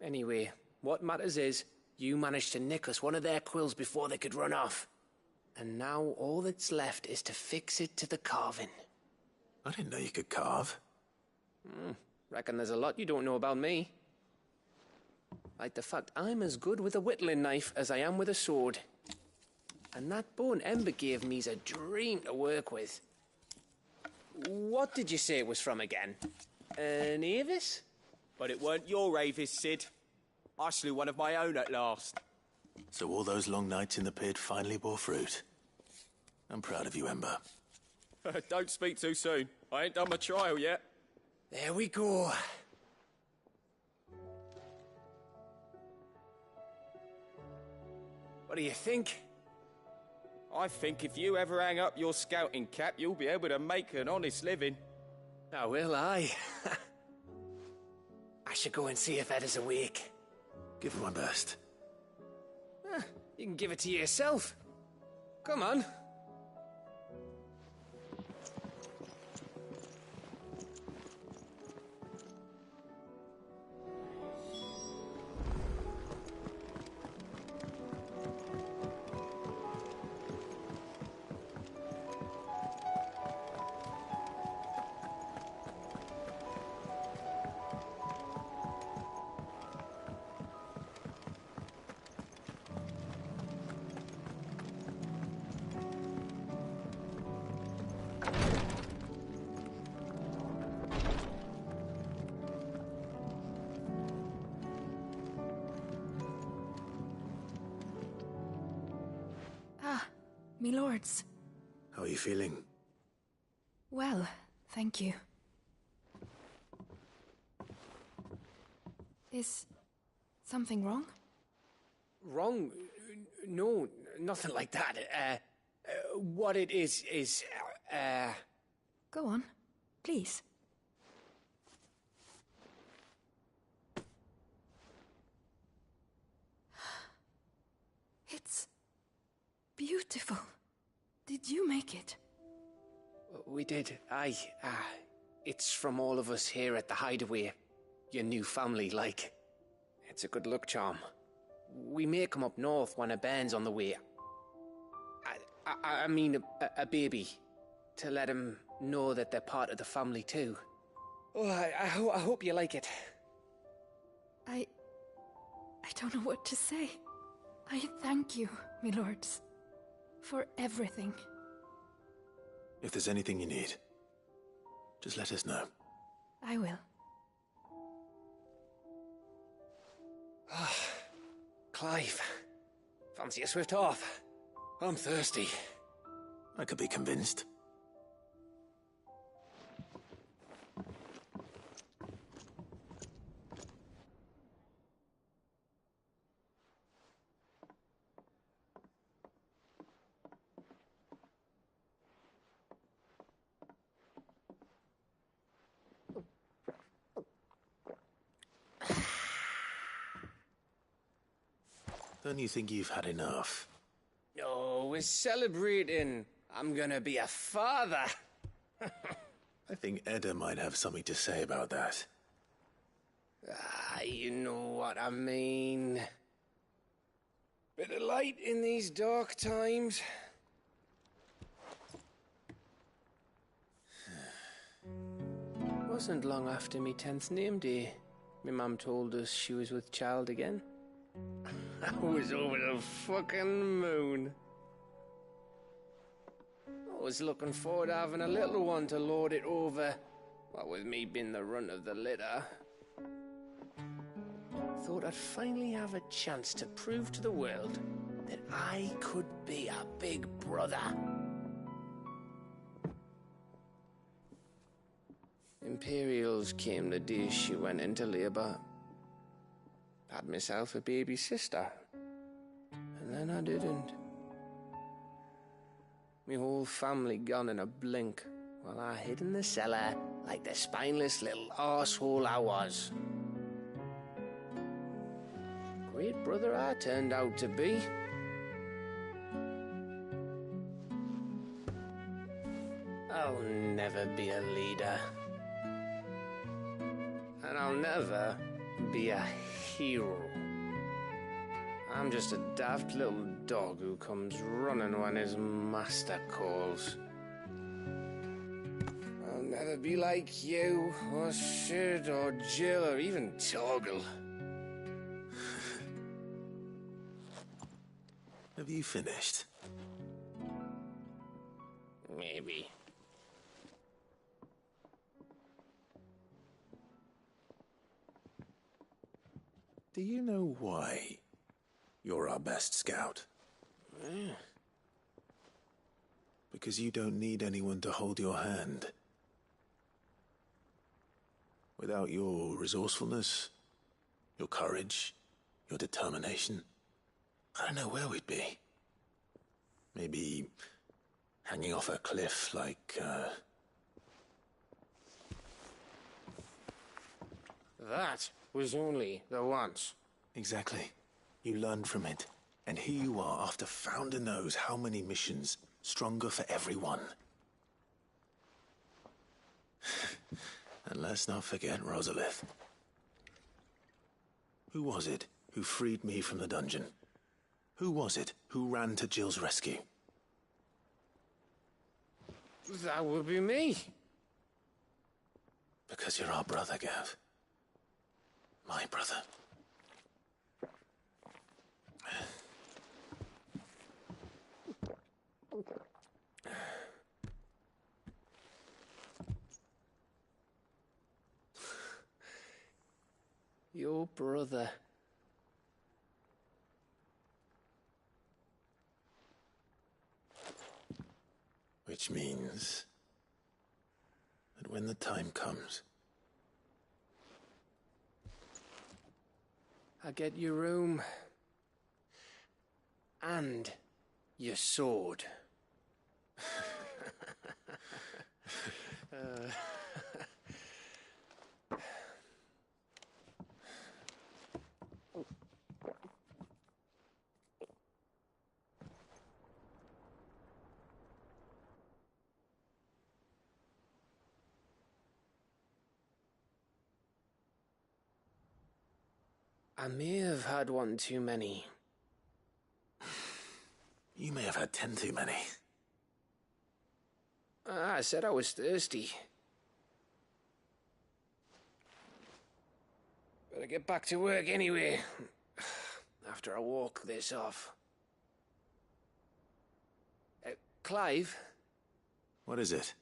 Anyway, what matters is, you managed to nick us one of their quills before they could run off. And now all that's left is to fix it to the carving. I didn't know you could carve. Reckon there's a lot you don't know about me. Like the fact I'm as good with a whittling knife as I am with a sword. And that bone Ember gave me's a dream to work with. What did you say it was from again? An Avis? But it weren't your Avis, Sid. I slew one of my own at last. So all those long nights in the pit finally bore fruit. I'm proud of you, Ember. Don't speak too soon. I ain't done my trial yet. There we go. What do you think? I think if you ever hang up your scouting cap, you'll be able to make an honest living. Oh, will I? I should go and see if Ed is awake. Give it my best. You can give it to yourself. Come on. Me lords. How are you feeling? Well, thank you. Is something wrong? Wrong? No, nothing like that. What it is... Go on, please. It's beautiful. Did you make it? We did, aye. It's from all of us here at the Hideaway. Your new family, like. It's a good luck charm. We may come up north when a band's on the way. I mean a baby. To let him know that they're part of the family too. Oh, I hope you like it. I don't know what to say. I thank you, me lords, for everything. If there's anything you need, just let us know. I will. Clive, fancy a swift off? I'm thirsty. I could be convinced. Don't you think you've had enough? Oh, we're celebrating. I'm gonna be a father. I think Edda might have something to say about that. You know what I mean. Bit of light in these dark times. Wasn't long after me 10th name day. My mum told us she was with child again. I was over the fucking moon. I was looking forward to having a little one to lord it over. What with me being the runt of the litter. Thought I'd finally have a chance to prove to the world that I could be a big brother. Imperials came the day she went into labour. Had myself a baby sister. And then I didn't. My whole family gone in a blink, while I hid in the cellar like the spineless little arsehole I was. Great brother I turned out to be. I'll never be a leader. And I'll never be a hero. I'm just a daft little dog who comes running when his master calls. I'll never be like you, or Sid, or Jill, or even Torgal. Have you finished? Maybe. Do you know why you're our best scout? Yeah. Because you don't need anyone to hold your hand. Without your resourcefulness, your courage, your determination, I don't know where we'd be. Maybe hanging off a cliff like, That was only the once. Exactly. You learned from it. And here you are, after Founder knows how many missions, stronger for everyone. And let's not forget Rosalith. Who was it who freed me from the dungeon? Who was it who ran to Jill's rescue? That would be me. Because you're our brother, Gav. My brother. Your brother. Which means that when the time comes... I get your room. And your sword. I may have had one too many. You may have had 10 too many. I said I was thirsty. Better get back to work anyway. After I walk this off. Clive? What is it?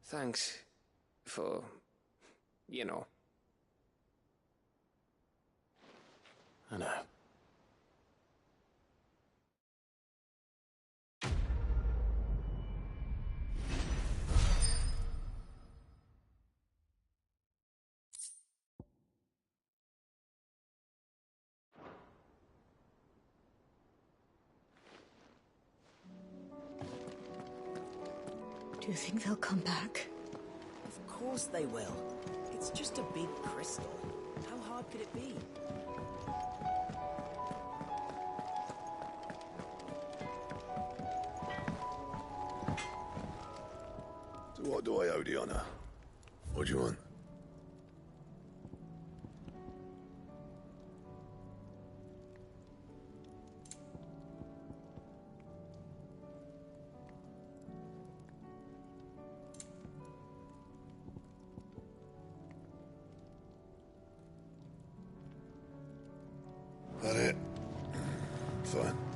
Thanks for, you know. I know. Do you think they'll come back? Of course they will. It's just a big crystal. How hard could it be? So what do I owe the honor? What do you want? That it? Fine.